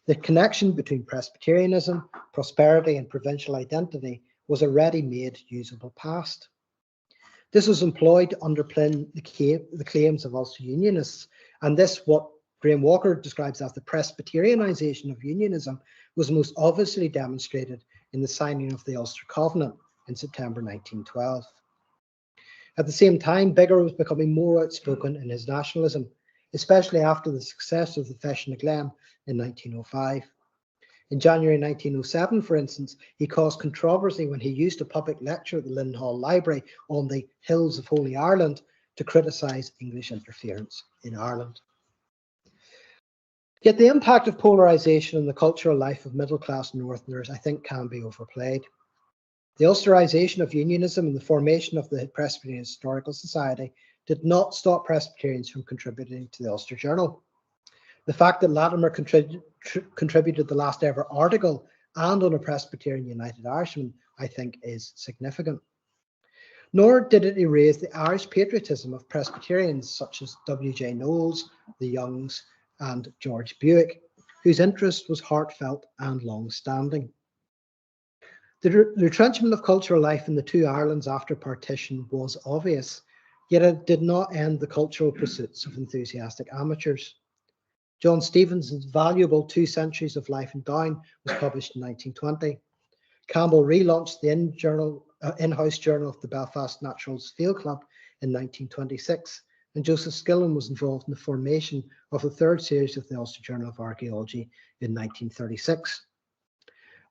B: the connection between Presbyterianism, prosperity and provincial identity was a ready-made usable past. This was employed to underpin the claims of Ulster Unionists, and this, what Graham Walker describes as the Presbyterianisation of unionism, was most obviously demonstrated in the signing of the Ulster Covenant in September 1912. At the same time, Biggar was becoming more outspoken in his nationalism, especially after the success of the Fession na Glen in 1905. In January 1907, for instance, he caused controversy when he used a public lecture at the Lynn Hall Library on the Hills of Holy Ireland to criticise English interference in Ireland. Yet the impact of polarisation on the cultural life of middle-class Northerners, I think, can be overplayed. The Ulsterisation of unionism and the formation of the Presbyterian Historical Society did not stop Presbyterians from contributing to the Ulster Journal. The fact that Latimer contributed the last ever article and on a Presbyterian United Irishman, I think is significant. Nor did it erase the Irish patriotism of Presbyterians such as W.J. Knowles, the Youngs, and George Buick, whose interest was heartfelt and long-standing. The retrenchment of cultural life in the two Irelands after partition was obvious, yet it did not end the cultural pursuits of enthusiastic amateurs. John Stevenson's valuable 2 Centuries of Life in Down was published in 1920. Campbell relaunched the in-house journal of the Belfast Naturals Field Club in 1926, and Joseph Skillen was involved in the formation of the 3rd series of the Ulster Journal of Archaeology in 1936.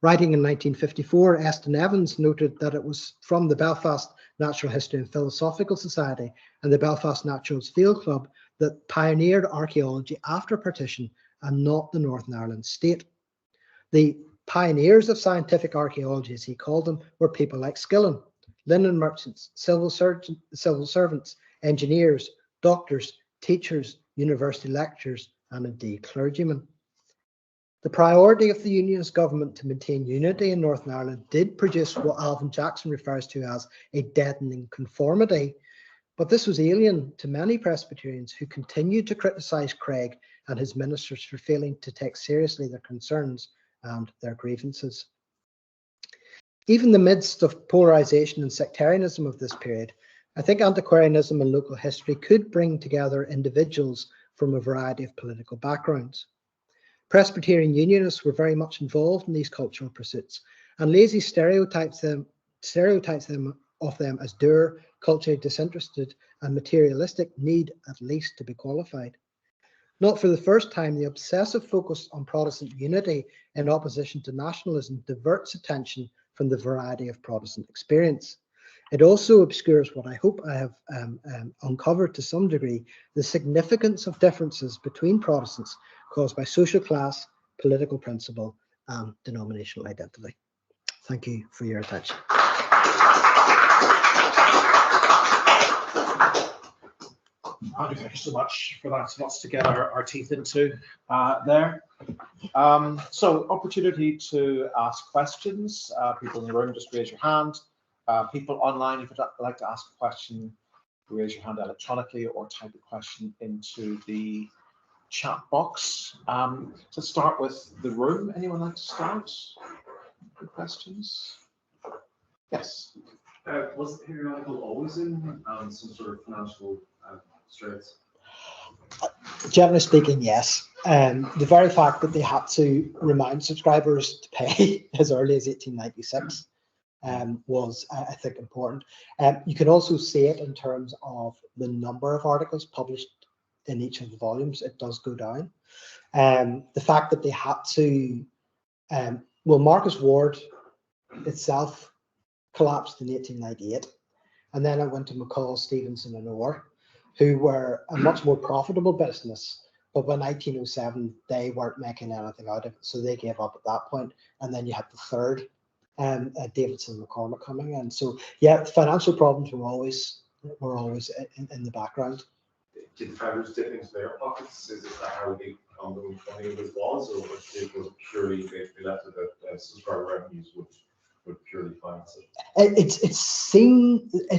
B: Writing in 1954, Eston Evans noted that it was from the Belfast Natural History and Philosophical Society and the Belfast Naturals Field Club that pioneered archaeology after partition and not the Northern Ireland state. The pioneers of scientific archaeology, as he called them, were people like Skillen, linen merchants, civil servants, engineers, doctors, teachers, university lecturers, and indeed clergymen. The priority of the Unionist government to maintain unity in Northern Ireland did produce what Alvin Jackson refers to as a deadening conformity, but this was alien to many Presbyterians who continued to criticise Craig and his ministers for failing to take seriously their concerns and their grievances. Even in the midst of polarisation and sectarianism of this period, I think antiquarianism and local history could bring together individuals from a variety of political backgrounds. Presbyterian Unionists were very much involved in these cultural pursuits, and lazy stereotypes of them as dour, culturally disinterested, and materialistic need at least to be qualified. Not for the first time, the obsessive focus on Protestant unity in opposition to nationalism diverts attention from the variety of Protestant experience. It also obscures what I hope I have uncovered to some degree, the significance of differences between Protestants caused by social class, political principle, and denominational identity. Thank you for your attention.
A: Andrew, thank you so much for that. Lots to get our teeth into there. So, opportunity to ask questions. People in the room, just raise your hand. People online, if you'd like to ask a question, raise your hand electronically or type a question into the chat box. To start with the room, anyone like to start? Good questions? Yes.
C: Was the periodical always in some sort of financial straits?
B: Generally speaking, yes. The very fact that they had to remind subscribers to pay as early as 1896 was, I think, important. You can also see it in terms of the number of articles published in each of the volumes. It does go down. The fact that they had to, well, Marcus Ward itself collapsed in 1898, and then it went to McCall, Stevenson, and Orr, who were a much more profitable business. But by 1907, they weren't making anything out of it, so they gave up at that point. And then you had the third, Davidson and McCormick coming in. So yeah, the financial problems were always in the background.
C: Did the founders dip into their pockets? Is that how the ongoing funding was, or was it purely they left it that subscriber revenues would purely finance it?
B: It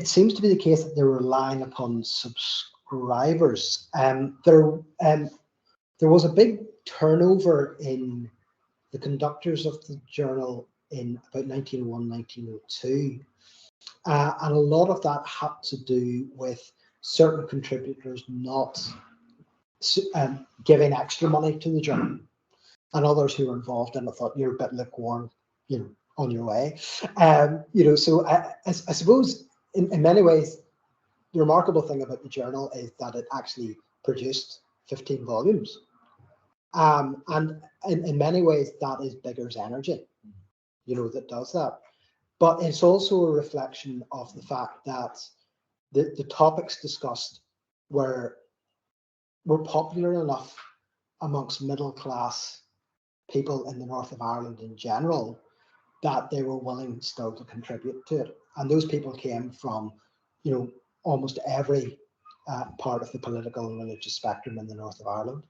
B: seems to be the case that they're relying upon subscribers. There was a big turnover in the conductors of the journal in about 1901, 1902, and a lot of that had to do with certain contributors not giving extra money to the journal, and others who were involved in it thought, you're a bit lukewarm, on your way. So I suppose in many ways, the remarkable thing about the journal is that it actually produced 15 volumes. And in many ways, that is Bigger's energy, that does that. But it's also a reflection of the fact that the topics discussed were popular enough amongst middle class people in the north of Ireland in general that they were willing still to contribute to it. And those people came from, almost every part of the political and religious spectrum in the north of Ireland.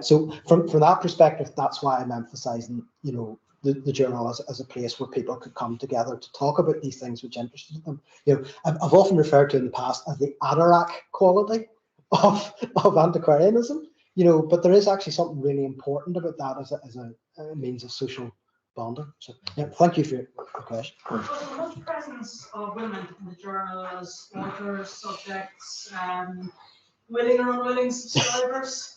B: So from that perspective, that's why I'm emphasising, the the journal as a place where people could come together to talk about these things which interested them. You know, I've often referred to in the past as the Anorak quality of antiquarianism. You know, but there is actually something really important about that as a means of social bonding. So, yeah, thank you for your question.
D: Was there much presence of women in the journal as authors, subjects, willing or unwilling subscribers?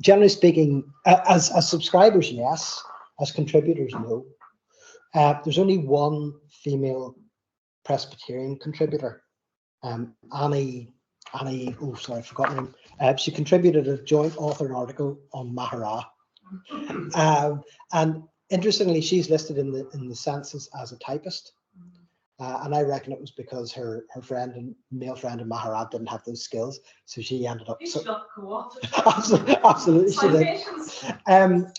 B: Generally speaking, as subscribers, yes. As contributors, no. There's only one female Presbyterian contributor, Annie. Oh, sorry, I forgot her name. She contributed a joint authored article on Maharaj, and interestingly, she's listed in the census as a typist. And I reckon it was because her male friend in Maharad didn't have those skills, so she ended up. Absolutely, she did.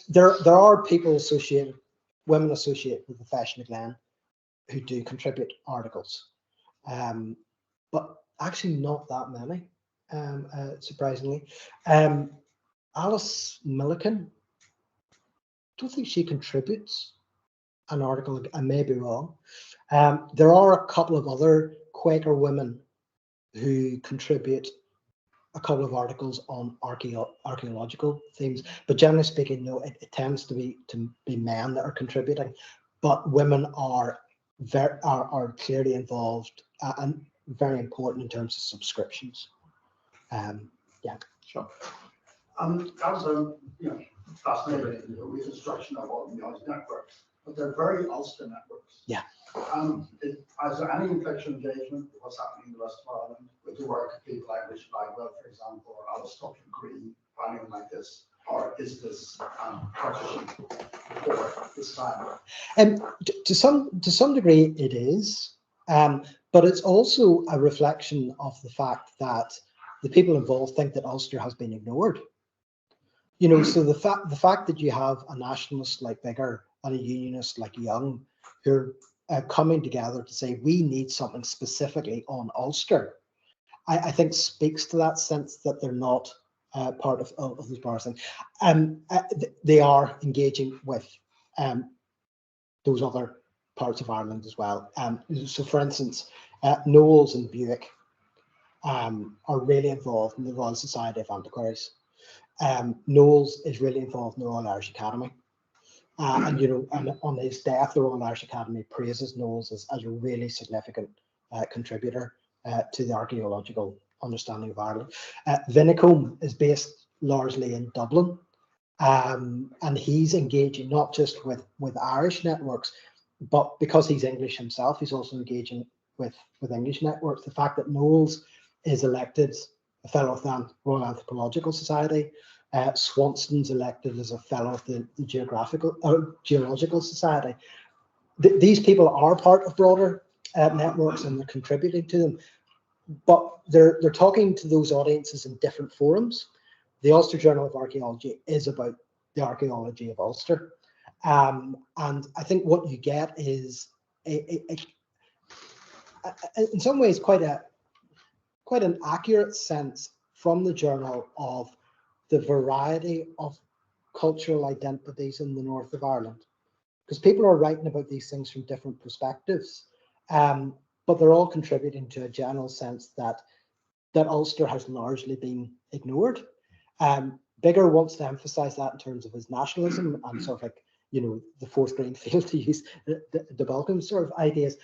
B: There are people women associated with the Fashion of Glen, who do contribute articles, but actually not that many, surprisingly. Alice Milliken, don't think she contributes an article. I may be wrong. There are a couple of other Quaker women who contribute a couple of articles on archaeological themes, but generally speaking, no, it tends to be men that are contributing, but women are clearly involved and very important in terms of subscriptions. Yeah,
A: sure.
E: That was fascinating reconstruction of all the networks, but they're very Ulster networks.
B: Yeah.
E: Is there any intellectual engagement with what's happening in the rest of Ireland with the work of people like Richard Bagwell, for example, or Alistair Green, or anything like this? Or is this partition for this time?
B: To some degree, it is, but it's also a reflection of the fact that the people involved think that Ulster has been ignored. You know, so the fact that you have a nationalist like Biggar and a unionist like Young, who are coming together to say we need something specifically on Ulster, I think speaks to that sense that they're not part of this bar thing. They are engaging with those other parts of Ireland as well. So, for instance, Knowles and Buick are really involved in the Royal Society of Antiquaries. Knowles is really involved in the Royal Irish Academy. And you know, and on his death, the Royal Irish Academy praises Knowles as a really significant contributor to the archaeological understanding of Ireland. Vinicombe is based largely in Dublin, and he's engaging not just with Irish networks, but because he's English himself, he's also engaging with English networks. The fact that Knowles is elected a fellow of the Royal Anthropological Society, Swanston's elected as a fellow of the Geological Society. These people are part of broader networks and they're contributing to them, but they're talking to those audiences in different forums. The Ulster Journal of Archaeology is about the archaeology of Ulster, and I think what you get is in some ways quite an accurate sense from the journal of the variety of cultural identities in the north of Ireland, because people are writing about these things from different perspectives, but they're all contributing to a general sense that Ulster has largely been ignored. Biggar wants to emphasize that in terms of his nationalism and sort of like, you know, the fourth green field, to use the Balkan sort of ideas.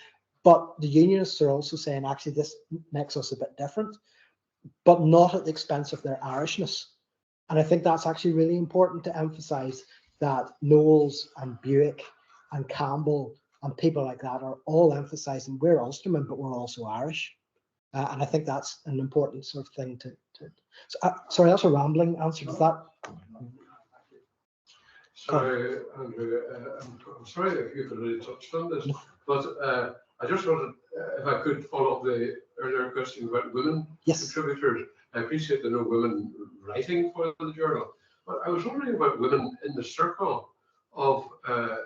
B: But the unionists are also saying, actually, this makes us a bit different, but not at the expense of their Irishness. And I think that's actually really important to emphasize, that Knowles and Buick and Campbell and people like that are all emphasizing we're Ulstermen, but we're also Irish. And I think that's an important sort of thing to sorry, that's a rambling answer to that.
F: Sorry, Andrew, I'm sorry if you've already touched on this, but I just wanted, if I could follow up the earlier question about women contributors. I appreciate there are no women writing for the journal, but I was wondering about women in the circle of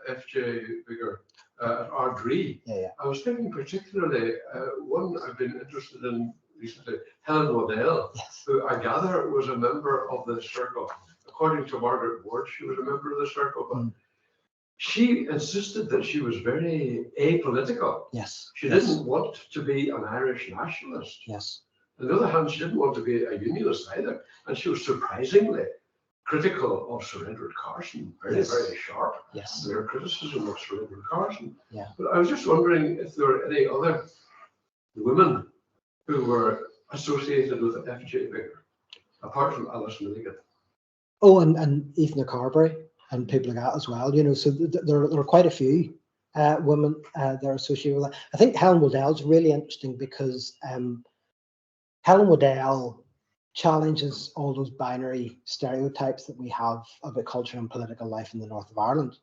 F: F.J. Biggar at Ardree. I was thinking particularly, one I've been interested in recently, Helen Waddell, who I gather was a member of the circle. According to Margaret Ward, she was a member of the circle, but she insisted that she was very apolitical.
B: Yes.
F: She
B: yes.
F: didn't want to be an Irish nationalist.
B: Yes.
F: On the other hand, she didn't want to be a unionist either. And she was surprisingly critical of Sir Edward Carson, very,
B: Yes.
F: very sharp
B: Yes.
F: in her criticism of Sir Edward Carson.
B: Yeah.
F: But I was just wondering if there were any other women who were associated with FJB, apart from Alice Milligan.
B: Oh, and Aithne Carberry and people like that as well. You know, so there are quite a few women that are associated with that. I think Helen Waddell is really interesting because Helen Waddell challenges all those binary stereotypes that we have about culture and political life in the north of Ireland.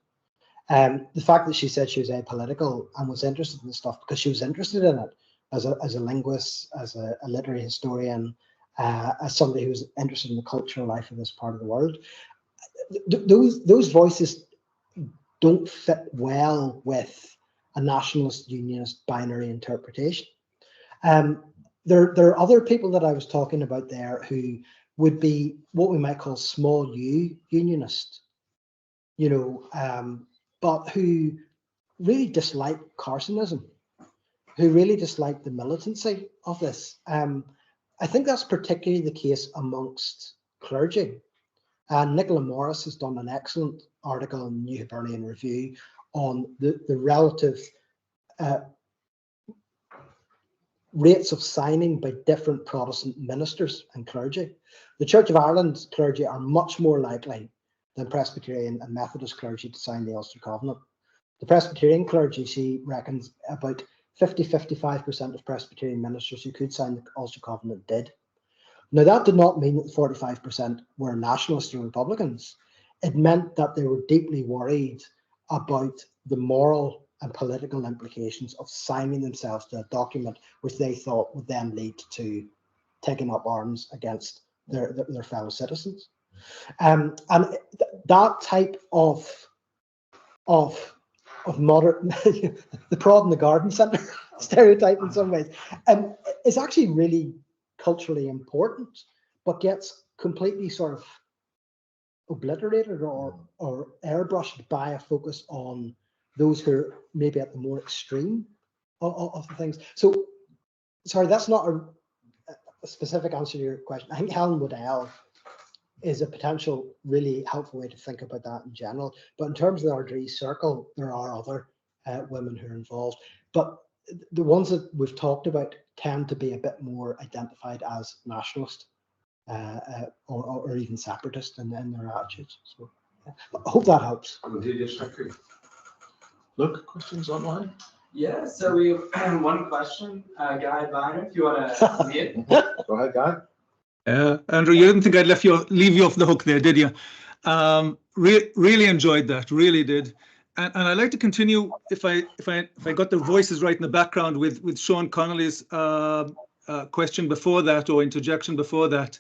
B: The fact that she said she was apolitical and was interested in this stuff because she was interested in it as a linguist, as a literary historian, as somebody who's interested in the cultural life of this part of the world. Those voices don't fit well with a nationalist unionist binary interpretation. There are other people that I was talking about there who would be what we might call small U unionist, you know, but who really dislike Carsonism, who really dislike the militancy of this. I think that's particularly the case amongst clergy. And Nicola Morris has done an excellent article in the New Hibernian Review on the relative rates of signing by different Protestant ministers and clergy. The Church of Ireland clergy are much more likely than Presbyterian and Methodist clergy to sign the Ulster Covenant. The Presbyterian clergy, she reckons, about 50-55% of Presbyterian ministers who could sign the Ulster Covenant did. Now, that did not mean that 45% were nationalists or Republicans. It meant that they were deeply worried about the moral and political implications of signing themselves to a document which they thought would then lead to taking up arms against their fellow citizens. And that type of modern, the prod in the garden centre stereotype in some ways, is actually really culturally important, but gets completely sort of obliterated or airbrushed by a focus on those who are maybe at the more extreme of the things. So, sorry, that's not a specific answer to your question. I think Helen Waddell is a potential really helpful way to think about that in general. But in terms of the Ardree circle, there are other women who are involved. But the ones that we've talked about tend to be a bit more identified as nationalist or even separatist in their attitudes. So I hope that helps.
A: Look, questions online?
G: Yeah, so we have one question. Guy Byron, if you want to lead.
A: Go ahead, Guy.
H: Andrew, you didn't think I'd leave you off the hook there, did you? Really enjoyed that, really did. And I'd like to continue, if I got the voices right in the background, with Sean Connolly's question before that, or interjection before that.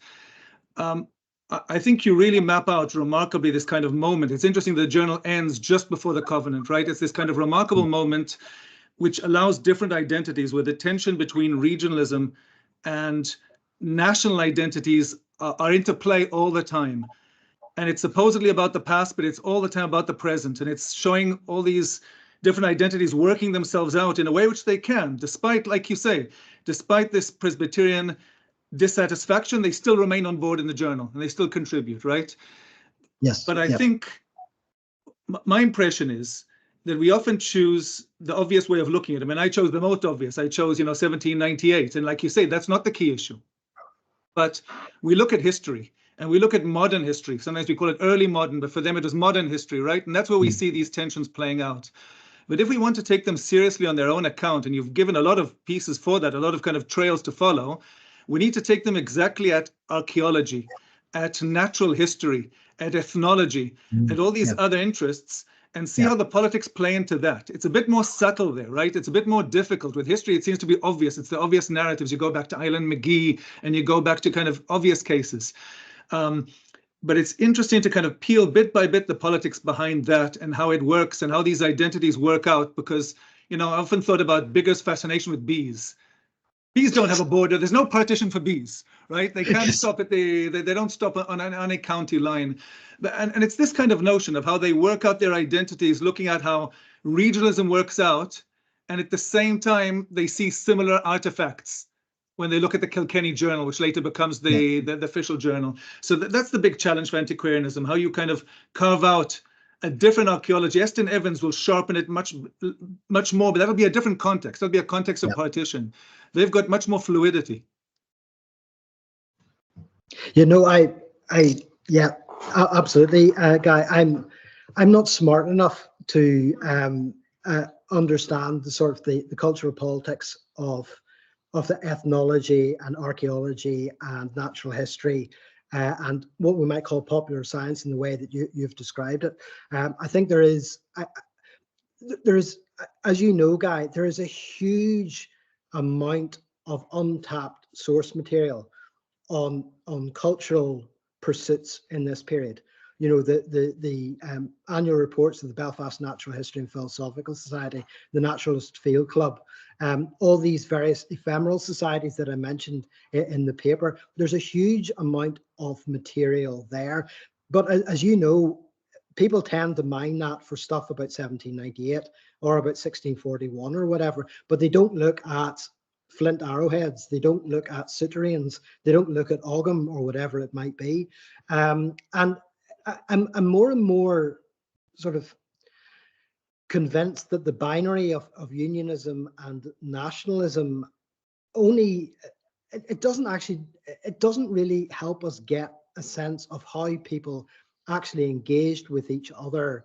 H: I think you really map out remarkably this kind of moment. It's interesting the journal ends just before the covenant, right? It's this kind of remarkable moment which allows different identities, where the tension between regionalism and national identities are into play all the time. And it's supposedly about the past, but it's all the time about the present. And it's showing all these different identities working themselves out in a way which they can, despite, like you say, despite this Presbyterian dissatisfaction, they still remain on board in the journal and they still contribute, right?
B: Yes.
H: But I think my impression is that we often choose the obvious way of looking at it. I mean, I chose the most obvious. I chose, 1798. And like you say, that's not the key issue. But we look at history and we look at modern history. Sometimes we call it early modern, but for them it was modern history, right? And that's where we see these tensions playing out. But if we want to take them seriously on their own account, and you've given a lot of pieces for that, a lot of kind of trails to follow, we need to take them exactly at archaeology, at natural history, at ethnology, at all these other interests, and see how the politics play into that. It's a bit more subtle there, right? It's a bit more difficult. With history, it seems to be obvious. It's the obvious narratives. You go back to Island McGee and you go back to kind of obvious cases. But it's interesting to kind of peel bit by bit the politics behind that and how it works and how these identities work out, because, I often thought about Bigger's fascination with bees. Bees don't have a border. There's no partition for bees, right? They can't stop at they don't stop on a county line. And it's this kind of notion of how they work out their identities, looking at how regionalism works out. And at the same time, they see similar artifacts when they look at the Kilkenny Journal, which later becomes the official journal. So that's the big challenge for antiquarianism, how you kind of carve out a different archaeology. Eston Evans will sharpen it much more, but that'll be a different context. That'll be a context of partition. They've got much more fluidity.
B: You know, yeah, absolutely, Guy. I'm not smart enough to understand the sort of the cultural politics of the ethnology and archaeology and natural history and what we might call popular science in the way that you've described it. I think there is, as you know, Guy, there is a huge amount of untapped source material on cultural pursuits in this period. You know, the annual reports of the Belfast Natural History and Philosophical Society, the Naturalist Field Club, all these various ephemeral societies that I mentioned in the paper. There's a huge amount of material there. But as you know, people tend to mine that for stuff about 1798 or about 1641 or whatever, but they don't look at flint arrowheads, they don't look at souterrains, they don't look at Ogham or whatever it might be. And I'm more and more sort of convinced that the binary of unionism and nationalism only, it doesn't really help us get a sense of how people actually engaged with each other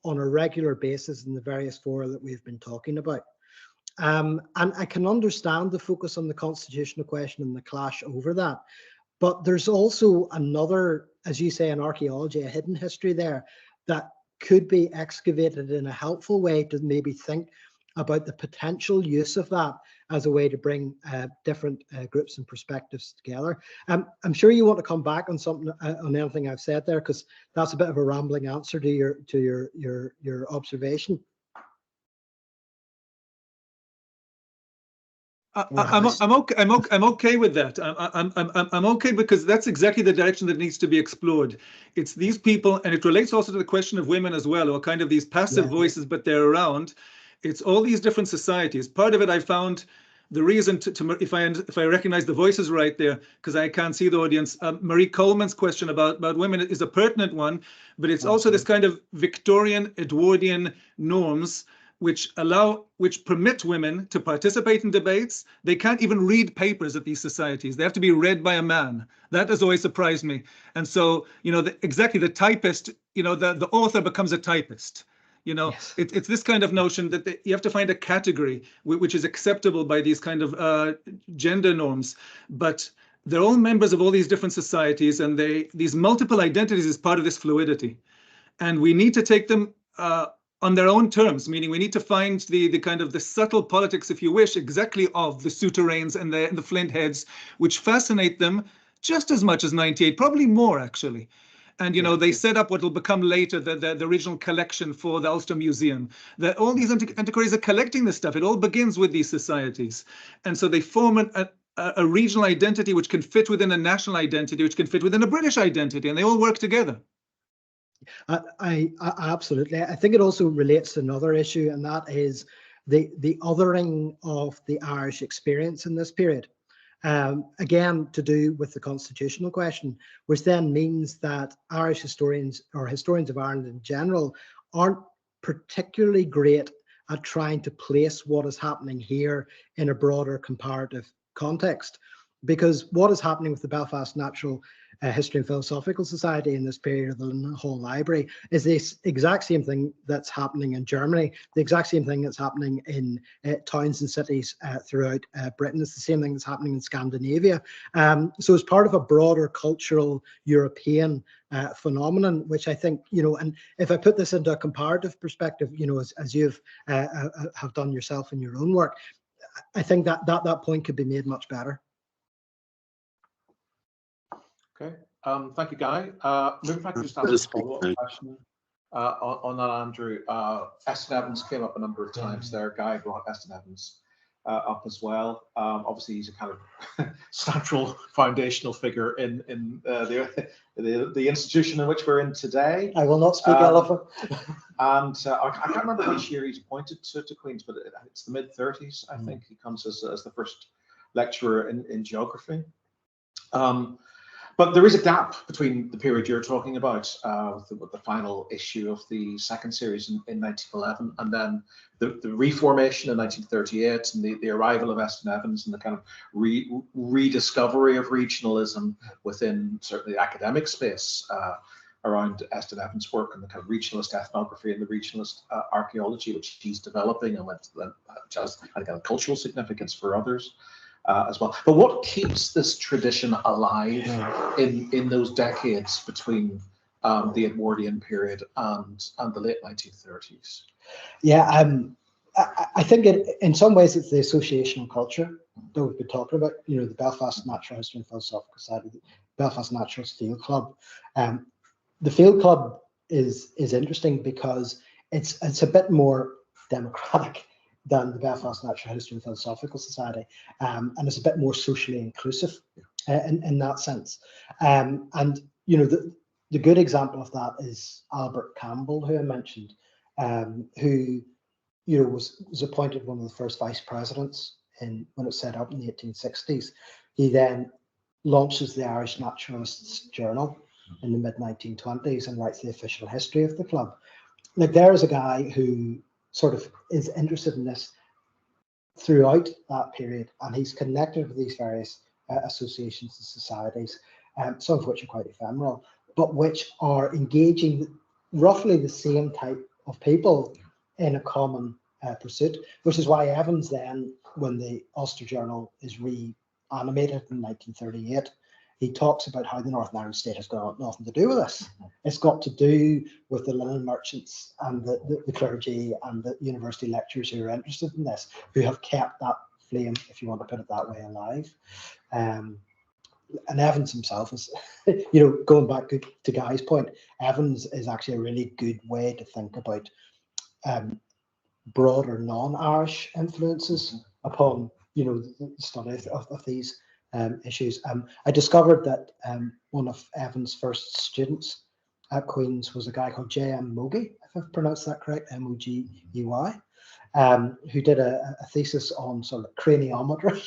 B: on a regular basis in the various fora that we've been talking about. And I can understand the focus on the constitutional question and the clash over that. But there's also another, as you say, in archaeology, a hidden history there that could be excavated in a helpful way to maybe think about the potential use of that as a way to bring different groups and perspectives together. I'm sure you want to come back on something, on anything I've said there, because that's a bit of a rambling answer to your observation.
H: I'm okay with that. I'm okay because that's exactly the direction that needs to be explored. It's these people, and it relates also to the question of women as well, or kind of these passive voices, but they're around. It's all these different societies. Part of it, I found the reason to if I recognize the voices right there, because I can't see the audience. Marie Coleman's question about women is a pertinent one, but it's also this kind of Victorian Edwardian norms which permit women to participate in debates. They can't even read papers at these societies. They have to be read by a man. That has always surprised me. And so, you know, exactly the typist, you know, the author becomes a typist. You know, it's this kind of notion that you have to find a category which is acceptable by these kind of gender norms. But they're all members of all these different societies, and these multiple identities is part of this fluidity. And we need to take them on their own terms, meaning we need to find the kind of the subtle politics, if you wish, exactly of the souterrains and the flint heads, which fascinate them just as much as 98, probably more actually. And, you know, they set up what will become later the original collection for the Ulster Museum. That all these antiquaries are collecting this stuff. It all begins with these societies. And so they form a regional identity which can fit within a national identity, which can fit within a British identity, and they all work together.
B: I absolutely. I think it also relates to another issue, and that is the othering of the Irish experience in this period. Again, to do with the constitutional question, which then means that Irish historians, or historians of Ireland in general, aren't particularly great at trying to place what is happening here in a broader comparative context. Because what is happening with the Belfast Natural History and Philosophical Society in this period of the London Hall Library is the exact same thing that's happening in Germany, the exact same thing that's happening in towns and cities throughout Britain. It's the same thing that's happening in Scandinavia. So it's part of a broader cultural European phenomenon, which I think, you know, and if I put this into a comparative perspective, you know, as you've have done yourself in your own work, I think that point could be made much better.
A: Okay, thank you, Guy. Maybe if I could just ask a follow-up question on that, Andrew. Eston Evans came up a number of times there. Guy brought Eston Evans. up as well. Obviously, he's a kind of central foundational figure in the institution in which we're in today.
B: I will not speak elephant.
A: And I can't remember which year he's appointed to Queen's, but it's the mid-30s, I think. He comes as the first lecturer in geography. But there is a gap between the period you're talking about, with the final issue of the second series in 1911, and then the reformation in 1938, and the arrival of Eston Evans, and the kind of rediscovery of regionalism within certainly the academic space around Eston Evans' work, and the kind of regionalist ethnography and the regionalist archaeology which he's developing, and which has a kind of cultural significance for others. As well. But what keeps this tradition alive in those decades between the Edwardian period and the late 1930s?
B: Yeah, I think in some ways it's the associational culture that we've been talking about. You know, the Belfast Natural History and Philosophical Society, the Belfast Naturalist Field Club. The Field Club is interesting because it's a bit more democratic than the Belfast Natural History and Philosophical Society, and it's a bit more socially inclusive in that sense. And you know, the good example of that is Albert Campbell, who I mentioned, who you know was appointed one of the first vice presidents when it was set up in the 1860s. He then launches the Irish Naturalists Journal in the mid-1920s and writes the official history of the club. Like, there is a guy who sort of is interested in this throughout that period, and he's connected with these various associations and societies, some of which are quite ephemeral, but which are engaging roughly the same type of people in a common pursuit, which is why Evans then, when the Ulster Journal is reanimated in 1938, he talks about how the Northern Ireland state has got nothing to do with this. It's got to do with the linen merchants and the clergy and the university lecturers who are interested in this, who have kept that flame, if you want to put it that way, alive. And Evans himself is, you know, going back to Guy's point, Evans is actually a really good way to think about broader non-Irish influences upon, you know, the study of these issues. I discovered that one of Evans' first students at Queen's was a guy called J.M. Mogey, if I've pronounced that correct, M-O-G-E-Y, who did a thesis on sort of craniometry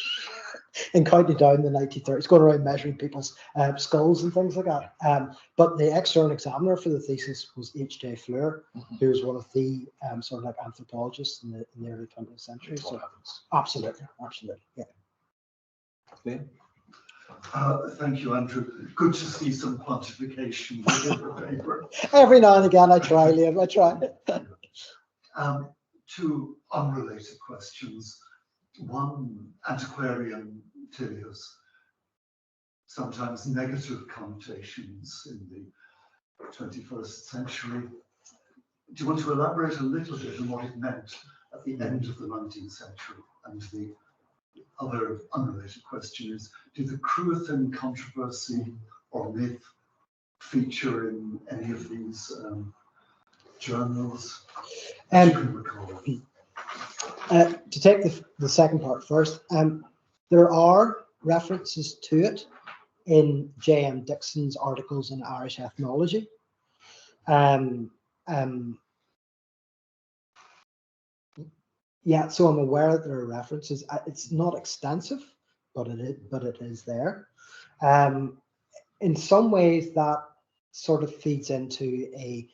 B: in County Down in the 1930s, going around measuring people's skulls and things like that. But the external examiner for the thesis was H.J. Fleur, who was one of the sort of like anthropologists in the early 20th century. So absolutely, yeah.
I: Thank you, Andrew. Good to see some quantification within the paper.
B: Every now and again I try, Liam, I try.
I: Two unrelated questions. One, antiquarian tales, sometimes negative connotations in the 21st century. Do you want to elaborate a little bit on what it meant at the end of the 19th century? And the other unrelated question is, did the Cruithan controversy or myth feature in any of these journals that you can recall?
B: To take the second part first, there are references to it in J.M. Dixon's articles in Irish Ethnology. Yeah, so I'm aware that there are references. It's not extensive, but it is there. In some ways, that sort of feeds into a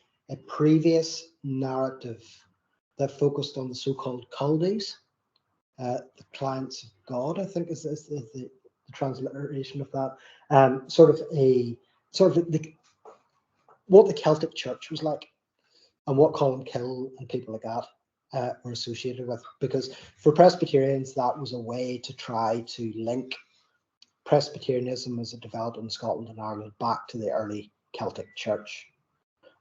B: previous narrative that focused on the so-called Culdees, the clients of God, I think is the transliteration of that. What the Celtic Church was like, and what Colin Kill and people like that were associated with, because for Presbyterians that was a way to try to link Presbyterianism as it developed in Scotland and Ireland back to the early Celtic Church.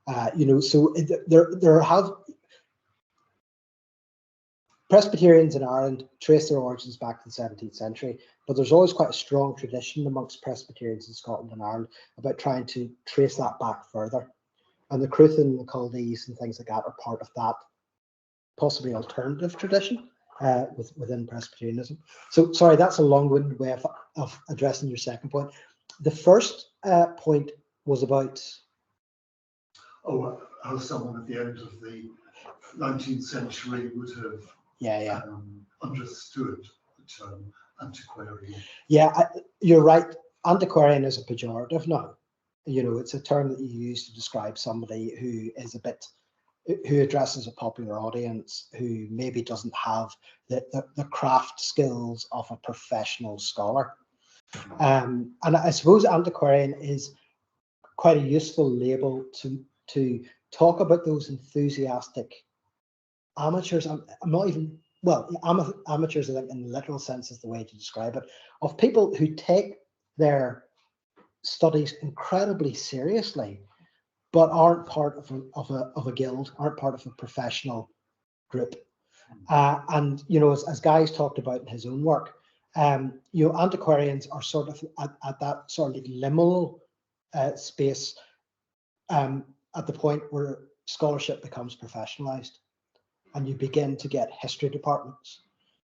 B: So there have Presbyterians in Ireland trace their origins back to the 17th century, but there's always quite a strong tradition amongst Presbyterians in Scotland and Ireland about trying to trace that back further. And the Cruithan, the Culdees and things like that are part of that possibly alternative tradition. within Presbyterianism. So sorry, that's a long-winded way of addressing your second point. The first point was about
I: how someone at the end of the 19th century would have understood the term antiquarian.
B: Yeah, you're right. Antiquarian is a pejorative now. You know, it's a term that you use to describe somebody who is who addresses a popular audience, who maybe doesn't have the craft skills of a professional scholar. And I suppose antiquarian is quite a useful label to talk about those enthusiastic amateurs. I'm not even, well, amateurs, I think, in the literal sense is the way to describe it, of people who take their studies incredibly seriously, but aren't part of a guild, aren't part of a professional group. And, you know, as Guy's talked about in his own work, you know, antiquarians are sort of at that sort of liminal space at the point where scholarship becomes professionalized, and you begin to get history departments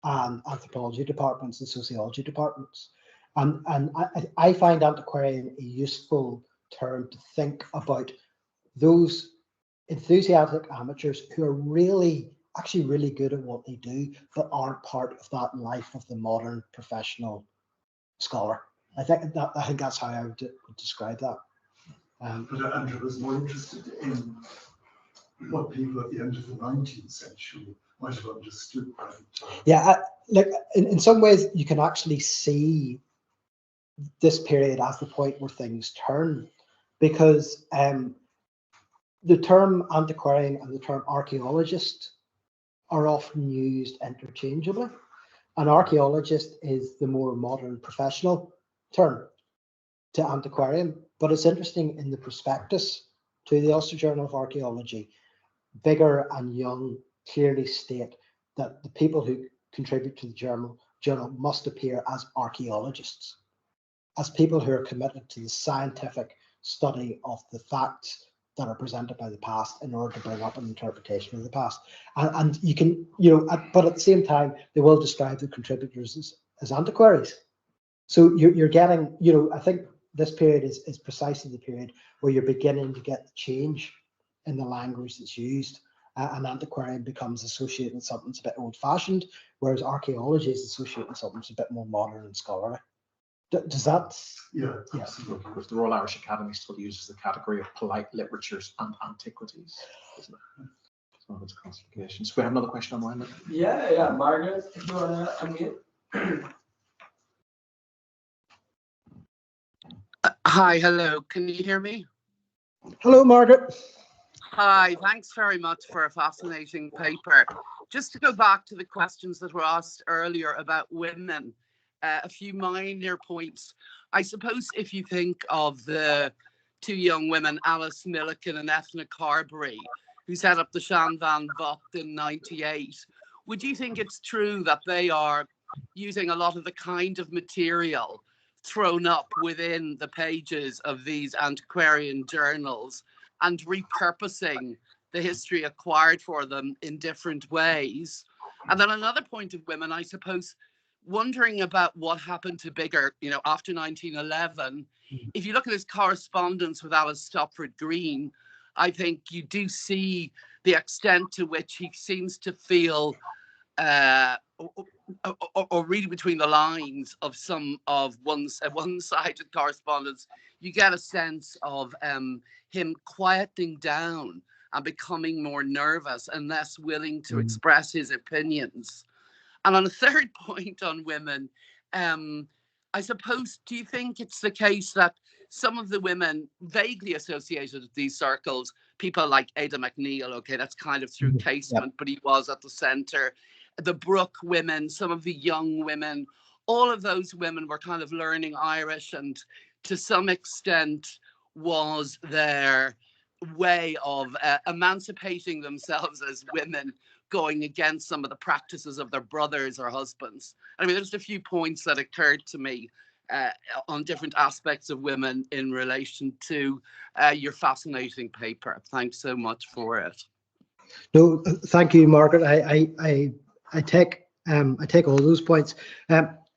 B: and anthropology departments and sociology departments. And I find antiquarian a useful term to think about those enthusiastic amateurs who are actually really good at what they do, but aren't part of that life of the modern professional scholar. I think that's how I would describe that.
I: But Andrew was more interested in what people at the end of the 19th century might have understood.
B: Yeah, like in some ways, you can actually see this period as the point where things turn, because the term antiquarian and the term archaeologist are often used interchangeably. An archaeologist is the more modern professional term to antiquarian, but it's interesting in the prospectus to the Ulster Journal of Archaeology, Bigger and Young clearly state that the people who contribute to the journal must appear as archaeologists, as people who are committed to the scientific study of the facts that are presented by the past in order to bring up an interpretation of the past. And you can, you know, but at the same time, they will describe the contributors as antiquaries. So you're getting, you know, I think this period is precisely the period where you're beginning to get the change in the language that's used. An antiquarian becomes associated with something that's a bit old-fashioned, whereas archaeology is associated with something that's a bit more modern and scholarly. Does that?
I: Yeah, absolutely.
A: The Royal Irish Academy still uses the category of polite literatures and antiquities, isn't it? It's one of its classifications. We have another question online.
G: Yeah, Margaret, if you want to unmute.
J: Hi, hello. Can you hear me?
B: Hello, Margaret.
J: Hi, thanks very much for a fascinating paper. Just to go back to the questions that were asked earlier about women, a few minor points. I suppose if you think of the two young women, Alice Milliken and Ethna Carberry, who set up the Shan Van Vocht in '98, would you think it's true that they are using a lot of the kind of material thrown up within the pages of these antiquarian journals and repurposing the history acquired for them in different ways? And then another point of women, I suppose, wondering about what happened to Bigger, you know, after 1911. If you look at his correspondence with Alice Stopford Green, I think you do see the extent to which he seems to feel, or reading between the lines of some of one-sided correspondence, you get a sense of him quieting down and becoming more nervous and less willing to express his opinions. And on a third point on women, I suppose, do you think it's the case that some of the women vaguely associated with these circles, people like Ada McNeill, okay, that's kind of through casement, but he was at the centre, the Brooke women, some of the young women, all of those women were kind of learning Irish, and to some extent was their way of emancipating themselves as women, going against some of the practices of their brothers or husbands. I mean, there's a few points that occurred to me on different aspects of women in relation to your fascinating paper. Thanks so much for it.
B: No, thank you, Margaret. I take I take all those points.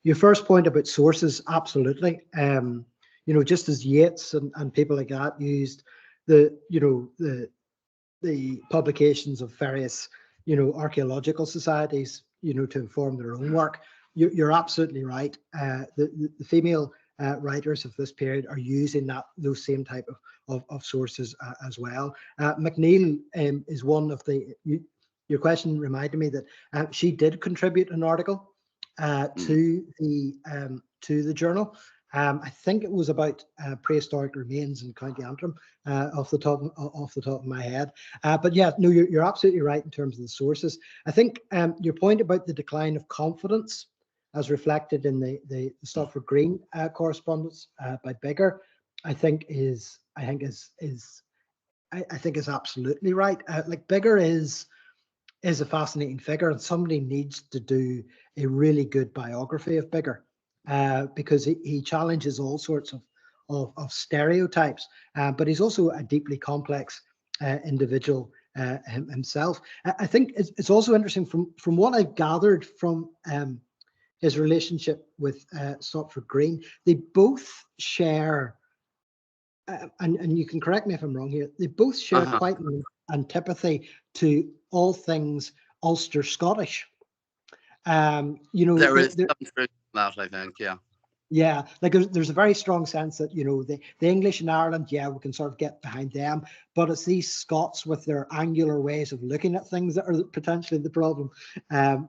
B: Your first point about sources, absolutely. You know, just as Yeats and people like that used the publications of various, you know, archaeological societies, you know, to inform their own work. You're absolutely right. The female writers of this period are using those same type of sources as well. McNeill is one of the. Your question reminded me that she did contribute an article to the journal. I think it was about prehistoric remains in County Antrim, off the top of my head. But yeah, no, you're absolutely right in terms of the sources. I think your point about the decline of confidence, as reflected in the Stopford Green correspondence by Bigger, I think is absolutely right. Like Bigger is a fascinating figure, and somebody needs to do a really good biography of Bigger, because he challenges all sorts of stereotypes, but he's also a deeply complex individual himself. I think it's also interesting from what I've gathered from his relationship with Stopford Green. They both share, and you can correct me if I'm wrong here, they both share quite an antipathy to all things Ulster Scottish. You know,
J: there is some truth in that, I think, yeah.
B: Yeah, like there's a very strong sense that, you know, the English in Ireland, yeah, we can sort of get behind them, but it's these Scots with their angular ways of looking at things that are potentially the problem,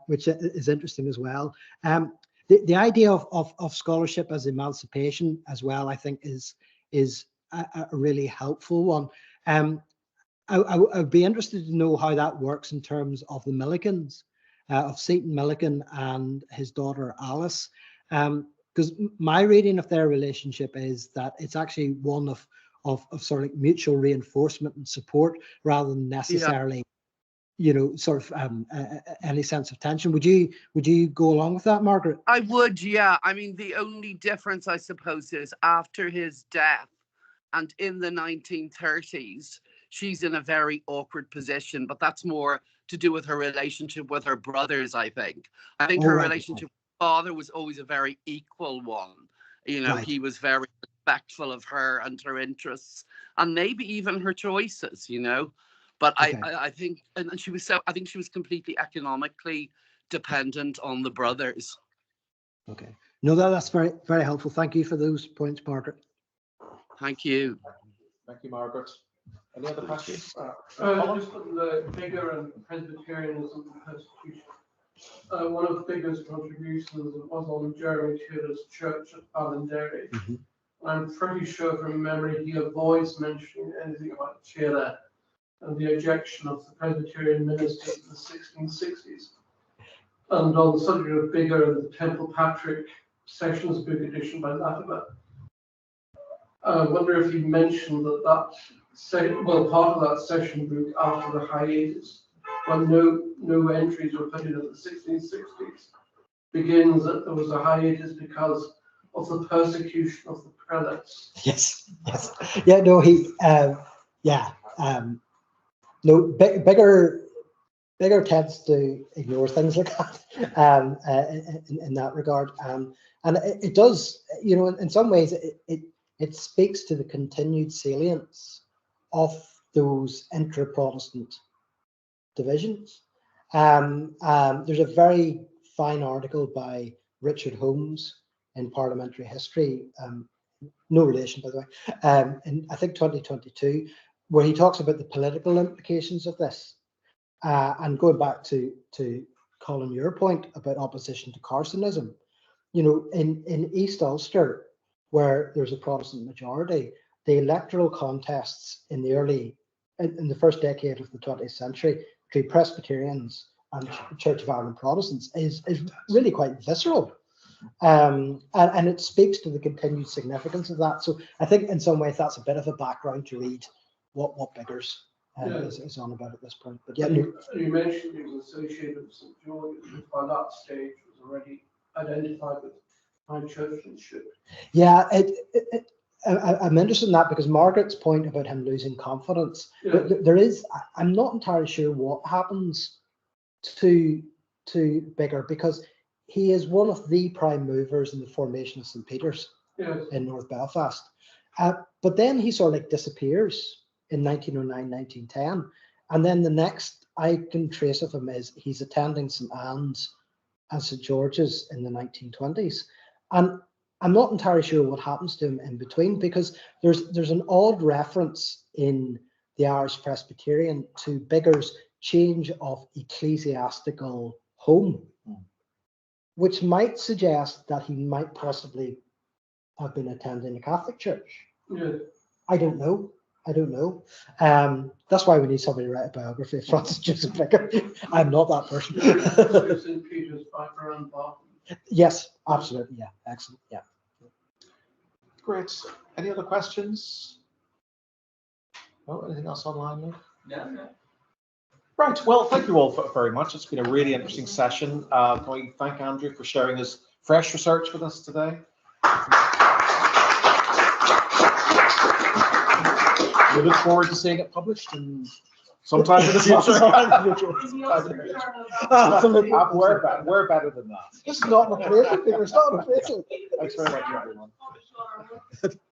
B: which is interesting as well. The idea of scholarship as emancipation as well, I think, is a really helpful one. I'd be interested to know how that works in terms of the Milligans, of Seaton Milligan and his daughter Alice. Because my reading of their relationship is that it's actually one of sort of like mutual reinforcement and support, rather than necessarily, you know, sort of any sense of tension. Would you go along with that, Margaret?
J: I would, yeah. I mean, the only difference, I suppose, is after his death and in the 1930s, she's in a very awkward position, but that's more to do with her relationship with her brothers, I think. I think her relationship father was always a very equal one. You know, he was very respectful of her and her interests, and maybe even her choices, you know. But I think, and she was I think she was completely economically dependent on the brothers.
B: Okay. No, that's very, very helpful. Thank you for those points, Margaret.
J: Thank you.
A: Thank you, Margaret. Any other questions?
F: Just on the Bigger and Presbyterianism and persecution. One of Bigger's contributions was on Jeremy Taylor's church at Ballinderry. I'm pretty sure from memory he avoids mentioning anything about Taylor and the ejection of the Presbyterian ministers in the 1660s. And on the subject of Bigger and the Temple Patrick Sessions book edition by Latimer, I wonder if he mentioned that part of that session book after the hiatus, when no entries were put in the 1660s, begins that there was a hiatus because of the persecution of the prelates.
B: Yes. Yeah, no, no, Bigger tends to ignore things like that in that regard. And it does, you know, in some ways, it speaks to the continued salience of those intra-Protestant divisions. There's a very fine article by Richard Holmes in Parliamentary History, no relation, by the way, in I think 2022, where he talks about the political implications of this. And going back to Colin, your point about opposition to Carsonism, you know, in East Ulster, where there's a Protestant majority, the electoral contests in the first decade of the 20th century between Presbyterians and Church of Ireland Protestants is really quite visceral. And it speaks to the continued significance of that. So I think in some ways that's a bit of a background to read what Bigger's is on about at this point. But yeah,
F: you mentioned he was associated with St. George, which by that stage was already identified with high churchmanship.
B: Yeah, I'm interested in that because Margaret's point about him losing confidence, there is, I'm not entirely sure what happens to to Biggar because he is one of the prime movers in the formation of St. Peter's in North Belfast. But then he sort of like disappears in 1909, 1910. And then the next I can trace of him is he's attending St. Anne's and St. George's in the 1920s. And I'm not entirely sure what happens to him in between, because there's an odd reference in the Irish Presbyterian to Biggar's change of ecclesiastical home, which might suggest that he might possibly have been attending a Catholic church.
F: Yeah.
B: I don't know. That's why we need somebody to write a biography of Francis Joseph Biggar. I'm not that person.
F: St. Peter's background, Bob.
B: Yes, absolutely. Yeah, excellent. Yeah.
A: Great. Any other questions? No, anything else online, Luke?
G: No.
A: Right. Well, thank you all very much. It's been a really interesting session. Can we thank Andrew for sharing his fresh research with us today? We look forward to seeing it published in sometime in the future.
B: Absolutely.
A: We're better than that.
B: This is not an occasion. It's not an occasion.
A: Thanks very much, everyone.